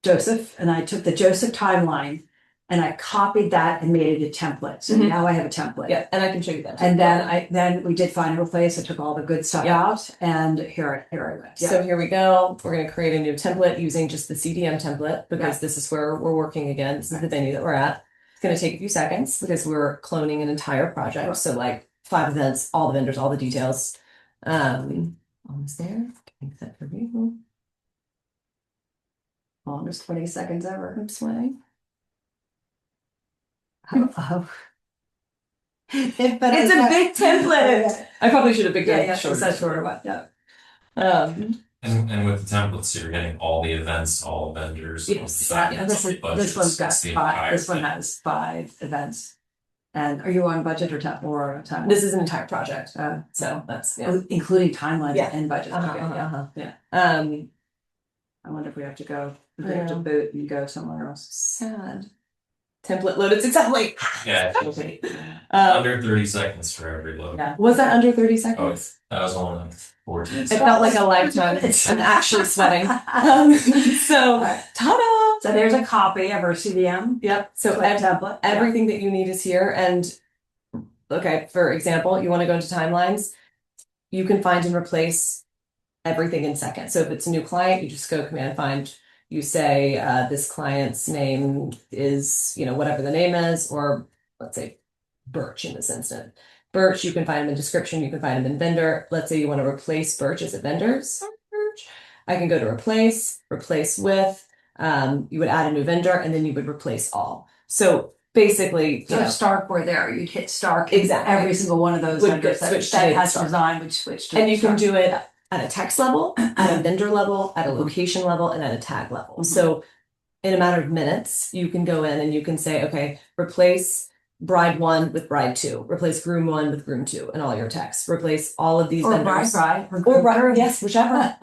A: Joseph, and I took the Joseph timeline and I copied that and made it a template. So now I have a template.
B: Yeah, and I can show you that.
A: And then we did find a replace. I took all the good stuff out, and here I went.
B: So here we go. We're going to create a new template using just the CDM template, because this is where we're working again. This is the venue that we're at. It's going to take a few seconds because we're cloning an entire project. So, like, 5 events, all the vendors, all the details. Almost there. Make that for you.
A: Longest 20 seconds ever.
B: I'm sweating.
A: Oh.
B: It's a big template. I probably should have picked
A: Yeah,
B: a shorter.
A: that's shorter one. Yeah.
C: And with the templates, you're getting all the events, all vendors.
B: Yes.
C: all the
A: This
C: budgets.
A: this one's got
C: It's the
A: 5.
C: entire
A: This one
C: thing.
A: has 5 events. And are you on budget or time?
B: This is an entire project. So that's
A: including timelines
B: Yeah.
A: and budget. Okay,
B: Yeah.
A: I wonder if we have to go. If we
B: I
A: have to
B: know.
A: boot and go somewhere else.
B: Sad. template loaded successfully.
C: Yeah, under 30 seconds for every load.
B: Yeah. Was that under 30 seconds?
C: That was only like 14
B: It felt like a lifetime. I'm actually sweating. So, ta-da!
A: So there's a copy of our CDM.
B: Yep. So
A: template.
B: everything that you need is here. And okay, for example, you want to go into timelines, you can find and replace everything in seconds. So if it's a new client, you just go command find. You say this client's name is, whatever the name is, or let's say Birch in this instant. Birch, you can find them in description, you can find them in vendor. Let's say you want to replace Birch as a vendor. Sorry, Birch. I can go to replace with, you would add a new vendor, and then you would replace all. So basically,
A: So if Stark were there, you'd hit Stark.
B: Exactly.
A: Every single one of those vendors that has design would switch to.
B: And you can do it at a text level, at a vendor level, at a location level, and at a tag level.
A: Mm-hmm.
B: So in a matter of minutes, you can go in and you can say, okay, replace bride 1 with bride 2, replace groom 1 with groom 2, and all your texts. Replace all of these vendors. Or bride, yes, whichever.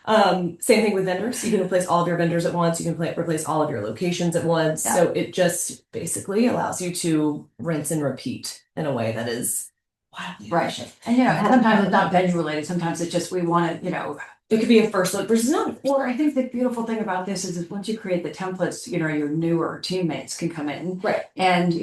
B: Same thing with vendors. You can replace all of your vendors at once. You can replace all of your locations at once.
A: Yeah.
B: So it just basically allows you to rinse and repeat in a way that is wildly efficient.
A: And sometimes it's not venue related. Sometimes it's just we want to,
B: it could be a first look versus not.
A: Or I think the beautiful thing about this is once you create the templates, your newer teammates can come in.
B: Right.
A: And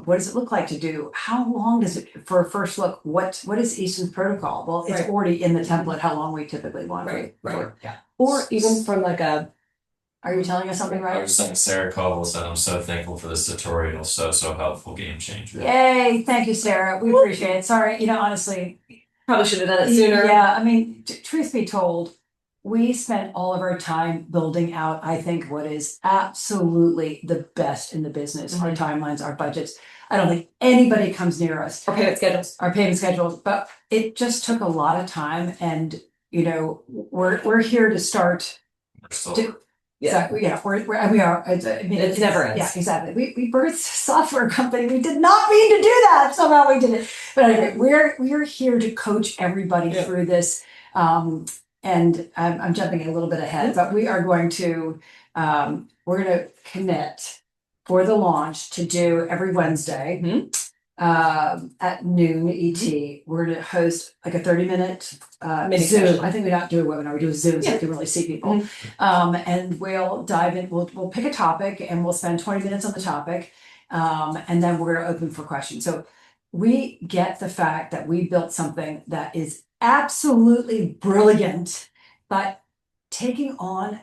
A: what does it look like to do? How long does it for a first look? What is Easton's protocol? Well, it's already in the template how long we typically want.
B: Right.
A: Yeah.
B: Or even from like
A: are you telling us something, right?
C: I was saying Sarah Caldwell said, I'm so thankful for this tutorial. So helpful, game changer.
A: Yay. Thank you, Sarah. We appreciate it. Sorry, honestly.
B: Probably should have done it sooner.
A: Yeah. I mean, truth be told, we spent all of our time building out, I think, what is absolutely the best in the business, our timelines, our budgets. I don't think anybody comes near us.
B: Our payment schedules.
A: But it just took a lot of time. And, we're here to start. Exactly. Yeah, we are.
B: It never ends.
A: Yeah, exactly. We birthed a software company. We did not mean to do that. Somehow we did it. But anyway, we're here to coach everybody through this. And I'm jumping a little bit ahead, but we are going to we're going to commit for the launch to do every Wednesday at noon ET. We're going to host like a 30-minute Zoom.
B: Session.
A: I think we don't do a webinar. We do a Zoom so you can really see people. And we'll dive in. We'll pick a topic and we'll spend 20 minutes on the topic, and then we're going to open for questions. So we get the fact that we built something that is absolutely brilliant, but taking on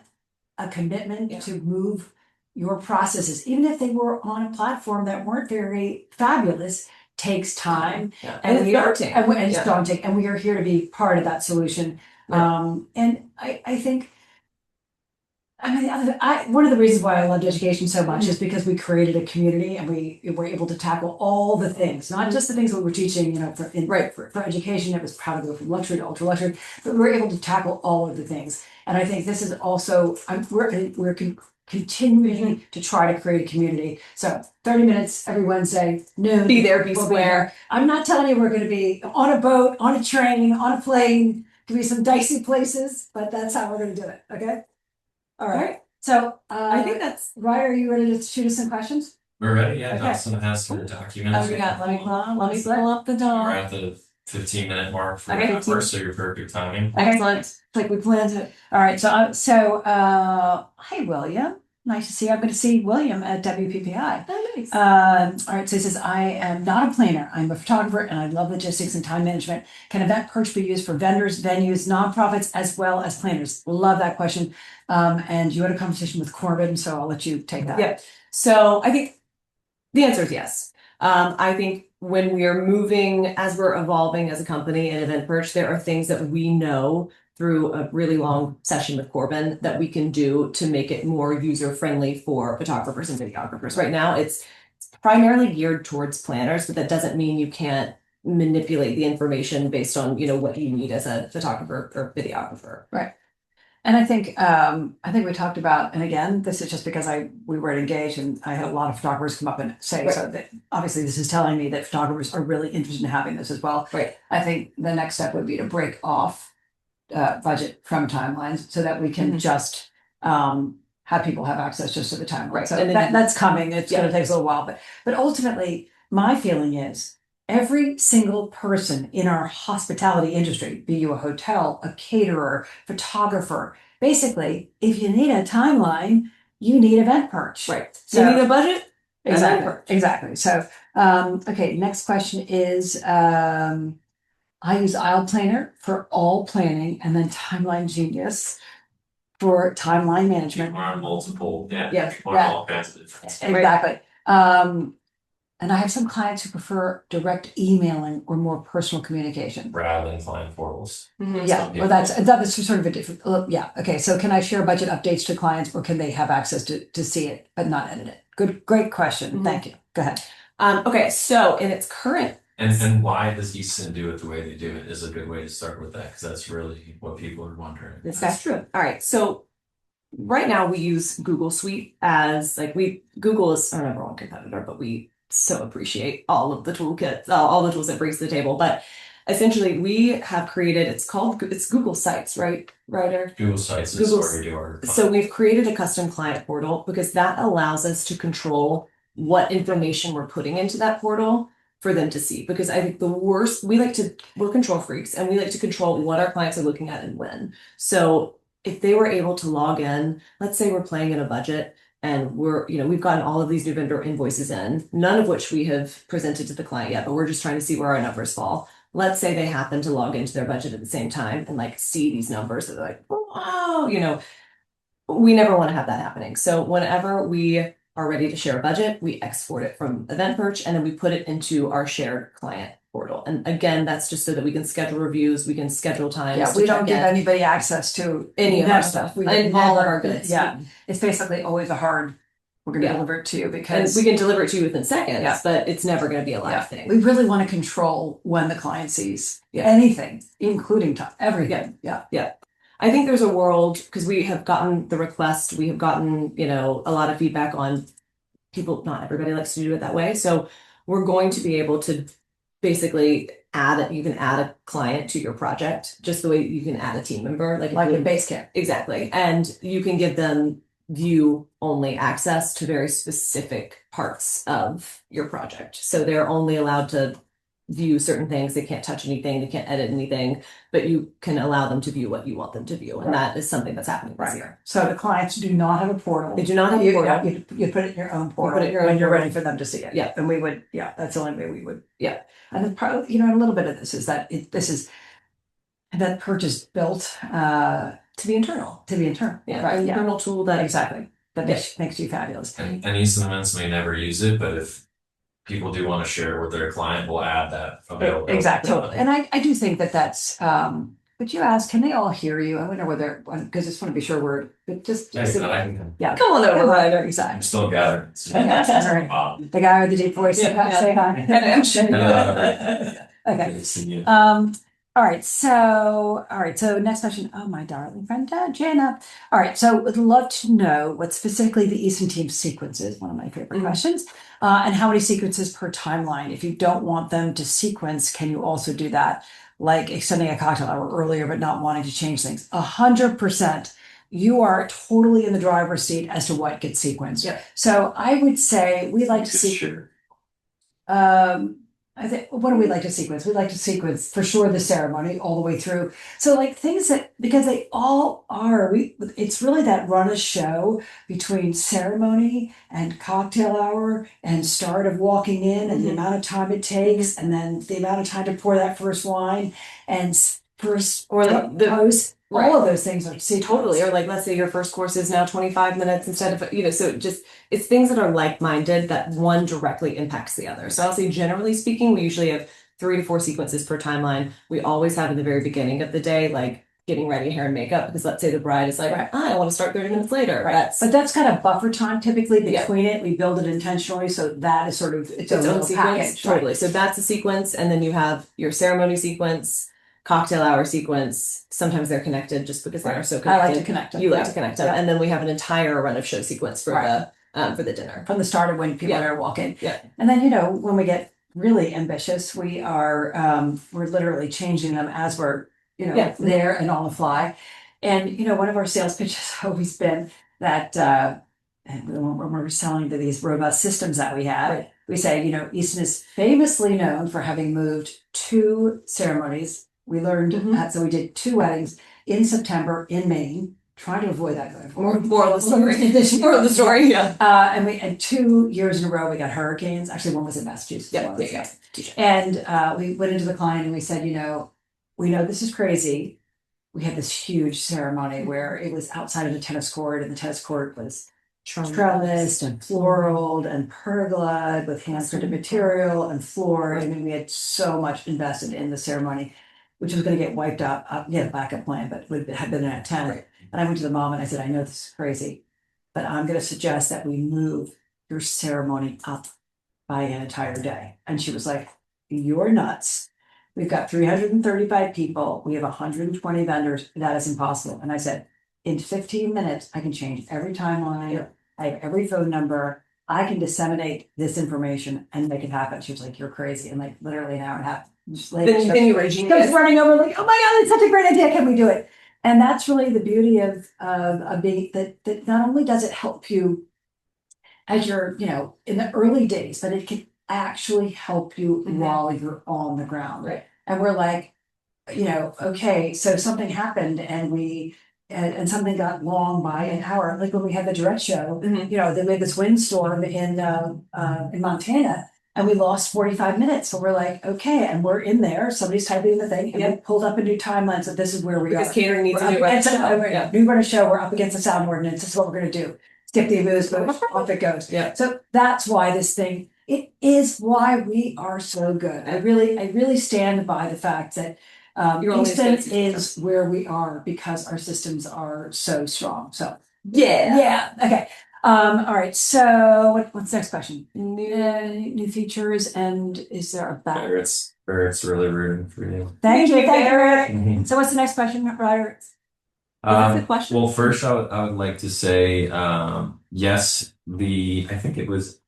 A: a commitment to move your processes, even if they were on a platform that weren't very fabulous, takes time.
B: And it's daunting.
A: It's daunting. And we are here to be part of that solution. And I think, one of the reasons why I loved education so much is because we created a community and we were able to tackle all the things, not just the things that we're teaching, for education. It was how to go from luxury to ultra luxury, but we were able to tackle all of the things. And I think this is also, we're continuing to try to create a community. So 30 minutes every Wednesday, noon.
B: Be there, be square.
A: I'm not telling you we're going to be on a boat, on a train, on a plane. Could be some dicey places, but that's how we're going to do it. Okay. All right. So
B: I think that's
A: Ryan. Are you ready to shoot us some questions?
C: We're ready. Yeah,
A: Okay.
C: Dawson has her documents.
B: let me pull up the
C: We're
B: doc.
C: at the 15-minute mark for
B: Okay.
C: first, so you're perfect timing.
B: Excellent. It's like we planned it.
A: All right. Hi, William. Nice to see you. I'm going to see William at WPPI.
B: Oh, nice.
A: All right. So he says, I am not a planner. I'm a photographer and I love logistics and time management. Can eventPERCH be used for vendors, venues, nonprofits, as well as planners? Love that question. And you had a conversation with Corbin, so I'll let you take that.
B: Yep. So I think the answer is yes. I think when we are moving, as we're evolving as a company in eventPERCH, there are things that we know through a really long session with Corbin that we can do to make it more user-friendly for photographers and videographers. Right now, it's primarily geared towards planners, but that doesn't mean you can't manipulate the information based on, what you need as a photographer or videographer.
A: Right. And I think we talked about, and again, this is just because we were engaged and I had a lot of photographers come up and say, so that obviously this is telling me that photographers are really interested in having this as well.
B: Right.
A: I think the next step would be to break off budget from timelines so that we can just have have people have access just to the timeline.
B: Right.
A: So
B: And then
A: that's coming. It's going
B: Yeah.
A: to take us a little while, but ultimately, my feeling is every single person in our hospitality industry, be you a hotel, a caterer, photographer, basically, if you need a timeline, you need eventPERCH.
B: Right.
A: So,
B: you need a budget?
A: Exactly. So, okay, next question is, I use Aisle Planner for all planning and then Timeline Genius for timeline management.
C: People are on multiple,
B: Yeah.
C: people are on all kinds of different.
A: Exactly. And I have some clients who prefer direct emailing or more personal communication.
C: Rather than client portals.
A: Yeah, well, that's sort of a different, yeah, okay, so can I share budget updates to clients or can they have access to see it but not edit it? Great question, thank you, go ahead.
B: Okay, so in its current.
C: And why does Easton do it the way they do it is a good way to start with that, because that's really what people are wondering.
B: That's true. All right, so right now we use Google Suite as Google is our number one competitor, but we so appreciate all of the toolkits, all the tools it brings to the table. But essentially we have created, it's Google Sites, right, Ryder?
C: Google Sites is where we do our.
B: So we've created a custom client portal because that allows us to control what information we're putting into that portal for them to see. Because I think we're control freaks and we like to control what our clients are looking at and when. So if they were able to log in, let's say we're playing in a budget and we've gotten all of these new vendor invoices in, none of which we have presented to the client yet, but we're just trying to see where our numbers fall. Let's say they happen to log into their budget at the same time and see these numbers. They're like, wow, we never want to have that happening. So whenever we are ready to share a budget, we export it from eventPERCH and then we put it into our shared client portal. And again, that's just so that we can schedule reviews, we can schedule times.
A: Yeah, we don't give anybody access to
B: any of our stuff.
A: And all of our goods. Yeah, it's basically always we're going to deliver it to you because
B: we can deliver it to you within seconds, but it's never going to be a live thing.
A: We really want to control when the client sees anything, including everything. Yeah.
B: I think there's a world, because we have gotten the request, we have gotten, a lot of feedback on people, not everybody likes to do it that way. So we're going to be able to basically you can add a client to your project, just the way you can add a team member. Like
A: a base camp.
B: Exactly. And you can give them view only access to very specific parts of your project. So they're only allowed to view certain things. They can't touch anything. They can't edit anything, but you can allow them to view what you want them to view. And that is something that's happening this year.
A: So the clients do not have a portal.
B: They do not have a portal.
A: You put it in your own portal when you're ready for them to see it. Yeah. And we would, that's the only way we would. Yeah. And then part, a little bit of this is that eventPERCH is built
B: to be internal.
A: Yeah.
B: Right. Internal tool that
A: exactly. That makes you fabulous.
C: And Easton Events may never use it, but if people do want to share with their client, we'll add that availability.
A: Exactly. Totally. And I do think that's but you asked, can they all hear you? I wonder whether, because I just want to be sure
C: yeah,
B: come on over, Ryder.
A: Exactly.
C: I'm still gathering.
A: The guy with the deep voice. Say hi. Okay. All right. So next question. Oh, my darling friend, Jana. All right. So would love to know what specifically the Easton team sequences, one of my favorite questions, and how many sequences per timeline. If you don't want them to sequence, can you also do that? Like extending a cocktail hour earlier, but not wanting to change things. 100%. You are totally in the driver's seat as to what gets sequenced.
B: Yep.
A: So I would say we like to see. I think, what do we like to sequence? We like to sequence for sure the ceremony all the way through. So things that, because they all are, it's really that run a show between ceremony and cocktail hour and start of walking in and the amount of time it takes and then the amount of time to pour that first wine and first or the post. Right. All of those things are
B: totally. Or let's say your first course is now 25 minutes instead of, so it's things that are like-minded that one directly impacts the other. So I'll say generally speaking, we usually have 3 to 4 sequences per timeline. We always have in the very beginning of the day, getting ready, hair and makeup, because let's say the bride is I want to start 30 minutes later.
A: Right. But that's kind of buffer time typically between it. We build it intentionally. So that is sort of its own sequence. Package.
B: Totally. Right. So that's a sequence. And then you have your ceremony sequence, cocktail hour sequence. Sometimes they're connected just because they are so connected.
A: I like to connect them.
B: You like to connect them. And then we have an entire run of show sequence for the dinner.
A: From the start of when people are walking.
B: Yeah.
A: And then, when we get really ambitious, we are we're literally changing them as we're, there and on the fly. And, one of our sales pitches has always been that, and when we're selling to these robust systems that we have,
B: Right.
A: we say, Easton is famously known for having moved 2 ceremonies. We learned, so we did 2 weddings in September in Maine, trying to avoid that going forward.
B: More of the story. More of the story, yeah.
A: And 2 years in a row, we got hurricanes. Actually, one was in Massachusetts.
B: Yeah,
A: And we went into the client and we said, we know this is crazy. We had this huge ceremony where it was outside of the tennis court, and the tennis court was trellised and floraled and pergolaed with hand-printed material and floor. I mean, we had so much invested in the ceremony, which was going to get wiped out. We had a backup plan, but would have been at 10.
B: Right.
A: And I went to the mom and I said, I know this is crazy, but I'm going to suggest that we move your ceremony up by an entire day. And she was like, you're nuts. We've got 335 people. We have 120 vendors. That is impossible. And I said, in 15 minutes, I can change every timeline.
B: Yeah.
A: I have every phone number. I can disseminate this information and make it happen. She was like, you're crazy. And like literally an hour and a half. Just like,
B: Then you were
A: she goes running over like, oh my God, it's such a great idea. Can we do it? And that's really the beauty of being that not only does it help you as you're, in the early days, but it can actually help you while you're on the ground.
B: Right.
A: And we're like, okay, so something happened and something got long by an hour. Like when we had the direct show, they made this windstorm in Montana and we lost 45 minutes. So we're like, okay, and we're in there, somebody's typing in the thing, and we pulled up a new timeline. So this is where we
B: because
A: are.
B: catering needs
A: We're
B: to do
A: new run a show, we're up against the sound ordinance. This is what we're gonna do. Skip the amuse, off it goes.
B: Yeah.
A: So that's why this thing, it is why we are so good. I really stand by the fact that Easton is where we are because our systems are so strong. So yeah. Okay. All right. So what's the next question? New features, and is there a back?
C: Barrett's really rooting for you.
A: Thank you, Barrett.
C: Mhm.
A: So what's the next question, Ryder?
B: What's the question?
C: Well, first I would like to say, yes, I think it was,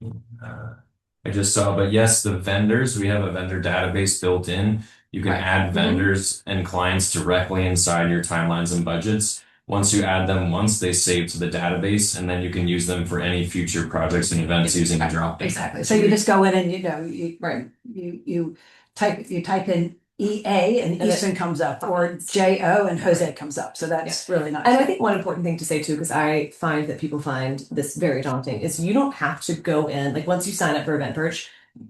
C: I just saw, but yes, the vendors, we have a vendor database built in. You can add vendors and clients directly inside your timelines and budgets. Once you add them once, they save to the database, and then you can use them for any future projects and events using a drop.
A: Exactly. So you just go in and you type in EA and Easton comes up, or JO and Jose comes up. So that's really nice.
B: And I think one important thing to say too, because I find that people find this very daunting, is you don't have to go in, like once you sign up for eventPERCH,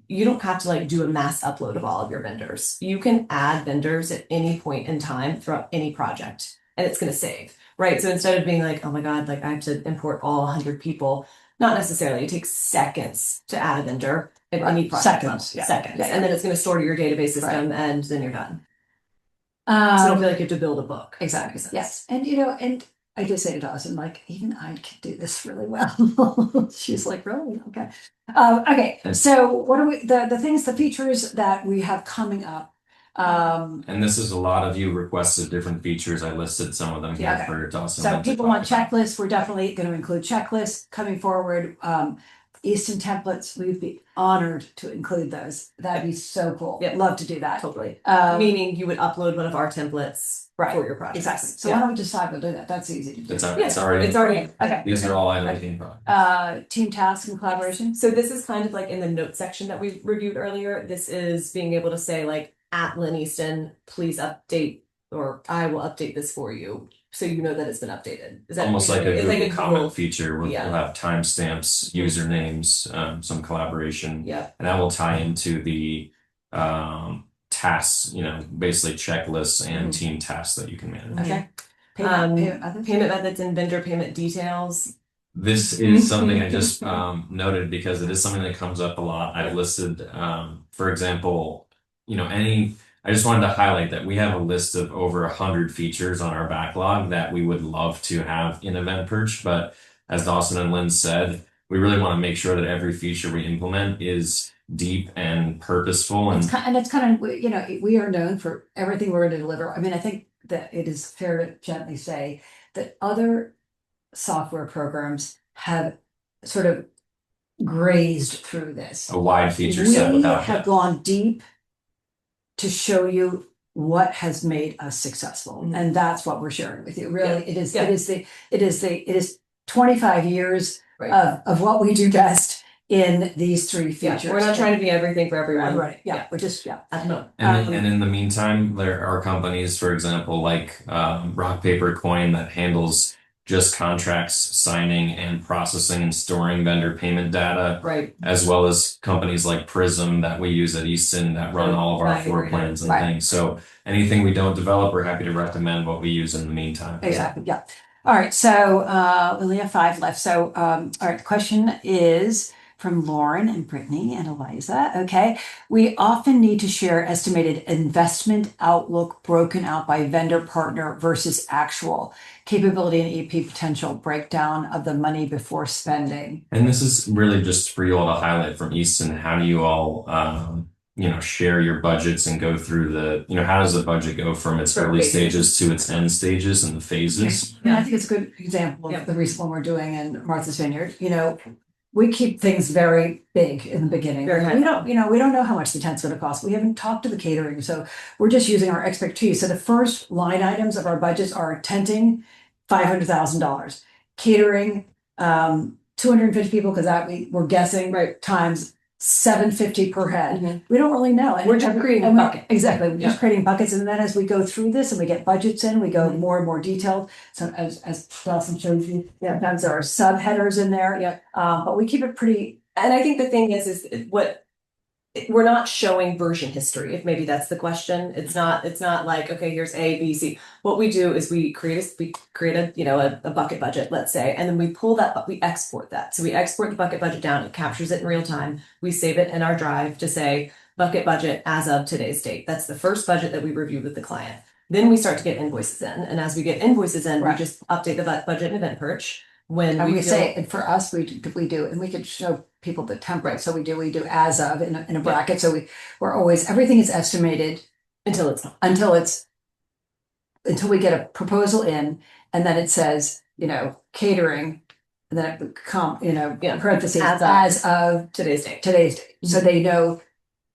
B: you don't have to like do a mass upload of all of your vendors. You can add vendors at any point in time throughout any project, and it's going to save, right? So instead of being like, oh my God, like I have to import all 100 people, not necessarily. It takes seconds to add a vendor at any project. Seconds. And then it's going to store to your database system, and then you're done. So I don't feel like you have to build a book.
A: Exactly. Yes. And and I did say to Dawson, like, even I can do this really well. She's like, really? Okay. Okay. So what are the features that we have coming up?
C: And this is a lot of you requested different features. I listed some of them here for Dawson.
A: So people want checklists. We're definitely going to include checklists coming forward. Easton templates, we'd be honored to include those. That'd be so cool.
B: Yep.
A: Love to do that.
B: Totally. Meaning you would upload one of our templates for your project.
A: Exactly. So why don't we decide we'll do that? That's easy to do.
C: It's already.
A: Okay.
C: These are all team projects.
A: Team tasks and collaboration.
B: So this is kind of like in the notes section that we reviewed earlier. This is being able to say like, at Lynn Easton, please update, or I will update this for you, so you know that it's been updated. Is that
C: almost like a Google comment
B: Google
C: feature? We'll have timestamps, usernames, some collaboration,
B: and
C: that will tie into the tasks. Basically checklists and team tasks that you can manage.
A: Okay.
B: Payment methods and vendor payment details.
C: This is something I just noted because it is something that comes up a lot. I've listed, for example, I just wanted to highlight that we have a list of over 100 features on our backlog that we would love to have in eventPERCH. But as Dawson and Lynn said, we really want to make sure that every feature we implement is deep and purposeful.
A: And it's kind of, we are known for everything we're going to deliver. I mean, I think that it is fair to gently say that other software programs have sort of grazed through this.
C: A wide feature set without
A: we have gone deep to show you what has made us successful, and that's what we're sharing with you. Really, it is 25 years
B: Right.
A: of what we do best in these three
B: Yeah,
A: features.
B: we're not trying to be everything for everyone.
A: Right, yeah, we're just, yeah.
B: No.
C: And in the meantime, there are companies, for example, like Rock Paper Coin that handles just contracts signing and processing and storing vendor payment data,
B: Right.
C: as well as companies like Prism that we use at Easton that run all of our
B: Right,
C: floor
B: right,
C: plans and
A: right.
C: things. So anything we don't develop, we're happy to recommend what we use in the meantime.
A: Exactly, yeah. All right, so we only have 5 left. So, all right, the question is from Lauren and Brittany and Eliza. Okay, we often need to share estimated investment outlook broken out by vendor partner versus actual capability and EP potential breakdown of the money before spending.
C: And this is really just for you all to highlight from Easton. How do you all, share your budgets and go through how does the budget go from its early stages to its end stages and the phases?
A: And I think it's a good example of the recent one we're doing in Martha's Vineyard. We keep things very big in the beginning.
B: Very high.
A: We don't know how much the tent's going to cost. We haven't talked to the catering, so we're just using our expertise. So the first line items of our budgets are tenting, $500,000, catering, 250 people because we're guessing
B: Right.
A: times $750 per head.
B: Mhm.
A: We don't really know.
B: We're just creating a bucket.
A: Exactly. We're just
B: Yeah.
A: creating buckets. And then as we go through this and we get budgets in, we go more and more detailed. So as Dawson showed you, sometimes there are subheaders in there.
B: Yeah.
A: But we keep it pretty.
B: And I think the thing is we're not showing version history, if maybe that's the question. It's not like, okay, here's A, B, C. What we do is we create a bucket budget, let's say, and then we pull that, but we export that. So we export the bucket budget down, it captures it in real time. We save it in our drive to say bucket budget as of today's date. That's the first budget that we reviewed with the client. Then we start to get invoices in. And as we get invoices in,
A: Right.
B: we just update the budget in EventPERCH. When
A: And
B: we
A: we
B: feel-
A: say, and for us, we do, and we could show people the template. So we do as of in a bracket. So we're always, everything is estimated
B: until it's not.
A: until we get a proposal in, and then it says, catering, and then it parentheses as of
B: Today's date.
A: So they know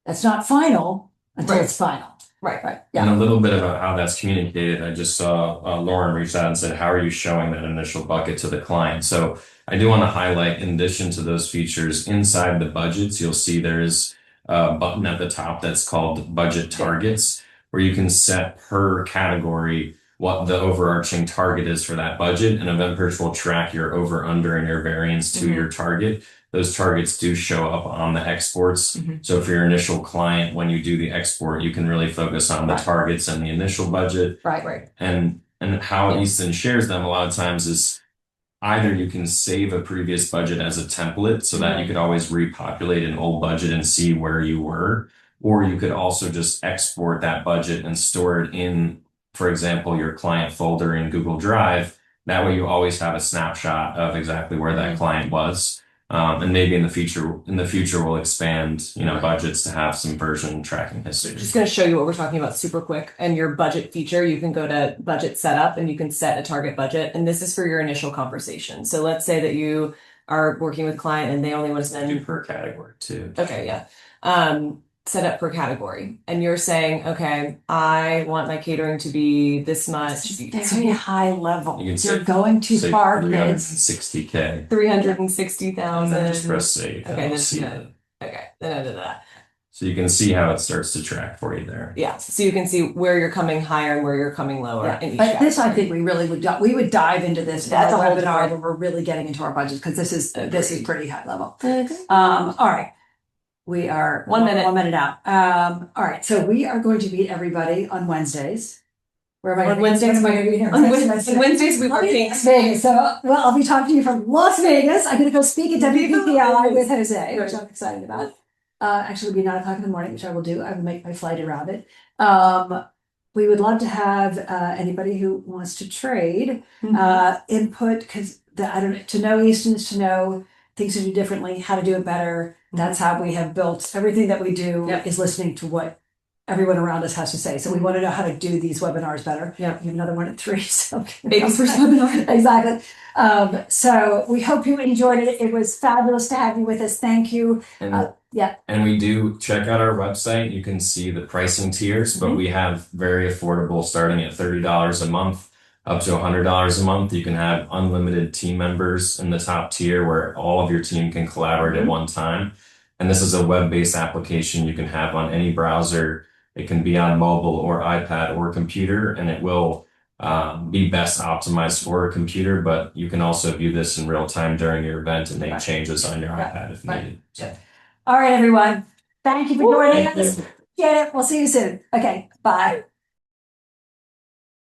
A: that's not final until
B: Right.
A: it's final.
B: Right.
A: Right.
C: And
A: Yeah.
C: a little bit about how that's communicated. I just saw Lauren reach out and said, how are you showing that initial bucket to the client? So I do want to highlight, in addition to those features, inside the budgets, you'll see there's a button at the top that's called budget targets, where you can set per category what the overarching target is for that budget. And EventPERCH will track your over, under, and your variance to your target. Those targets do show up on the exports. So for your initial client, when you do the export, you can really focus on the targets and the initial budget.
A: Right.
C: And how Easton shares them a lot of times is either you can save a previous budget as a template so that you could always repopulate an old budget and see where you were, or you could also just export that budget and store it in, for example, your client folder in Google Drive. That way you always have a snapshot of exactly where that client was. And maybe in the future we'll expand, budgets to have some version tracking history.
B: Just going to show you what we're talking about super quick. And your budget feature, you can go to budget setup and you can set a target budget. And this is for your initial conversation. So let's say that you are working with a client and they only want to
C: Do
B: spend
C: per category too.
B: Okay, yeah. Set up per category. And you're saying, okay, I want my catering to be this much.
A: Very high level.
C: You can
A: You're
C: say-
A: going too
C: Say
A: far, kids.
C: 360K.
B: 360,000.
C: And then just press save.
B: Okay,
C: and it'll
B: then
C: see
B: yeah.
C: it.
B: Okay, then I did that.
C: So you can see how it starts to track for you there.
B: Yeah, so you can see where you're coming higher and where you're coming lower.
A: Yeah,
B: in each
A: but this, I
B: category.
A: think we really would dive into this
B: Yeah,
A: as a
B: it's a whole
A: webinar
B: different-
A: where we're really getting into our budgets, because this is
B: Agreed.
A: pretty high level.
B: Okay.
A: All right. We are
B: 1 minute.
A: 1 minute out. All right. So we are going to meet everybody on Wednesdays. Where am I?
B: On Wednesdays,
A: am I going to be here?
B: on Wednesdays we
A: I'll
B: work
A: be in
B: things.
A: Las Vegas. So, I'll be talking to you from Las Vegas. I'm going to go speak at WPPI with Jose, which I'm excited about. Actually, it'll be 9:00 in the morning, which I will do. I will make my flight around it. We would love to have anybody who wants to trade input, because to know Easton is to know things to do differently, how to do it better. That's how we have built everything that we do.
B: Yep.
A: Is listening to what everyone around us has to say. So we want to know how to do these webinars better.
B: Yeah.
A: We have another one at 3. So
B: Baby's first webinar.
A: Exactly. So we hope you enjoyed it. It was fabulous to have you with us. Thank you.
C: And,
A: Yeah.
C: and we do check out our website. You can see the pricing tiers, but we have very affordable starting at $30 a month. up to $100 a month. You can have unlimited team members in the top tier where all of your team can collaborate at one time. And this is a web-based application you can have on any browser. It can be on mobile or iPad or computer, and it will be best optimized for a computer, but you can also view this in real time during your event and make changes on your iPad if needed. So.
A: All right, everyone. Thank you for joining us. Get it. We'll see you soon. Okay, bye.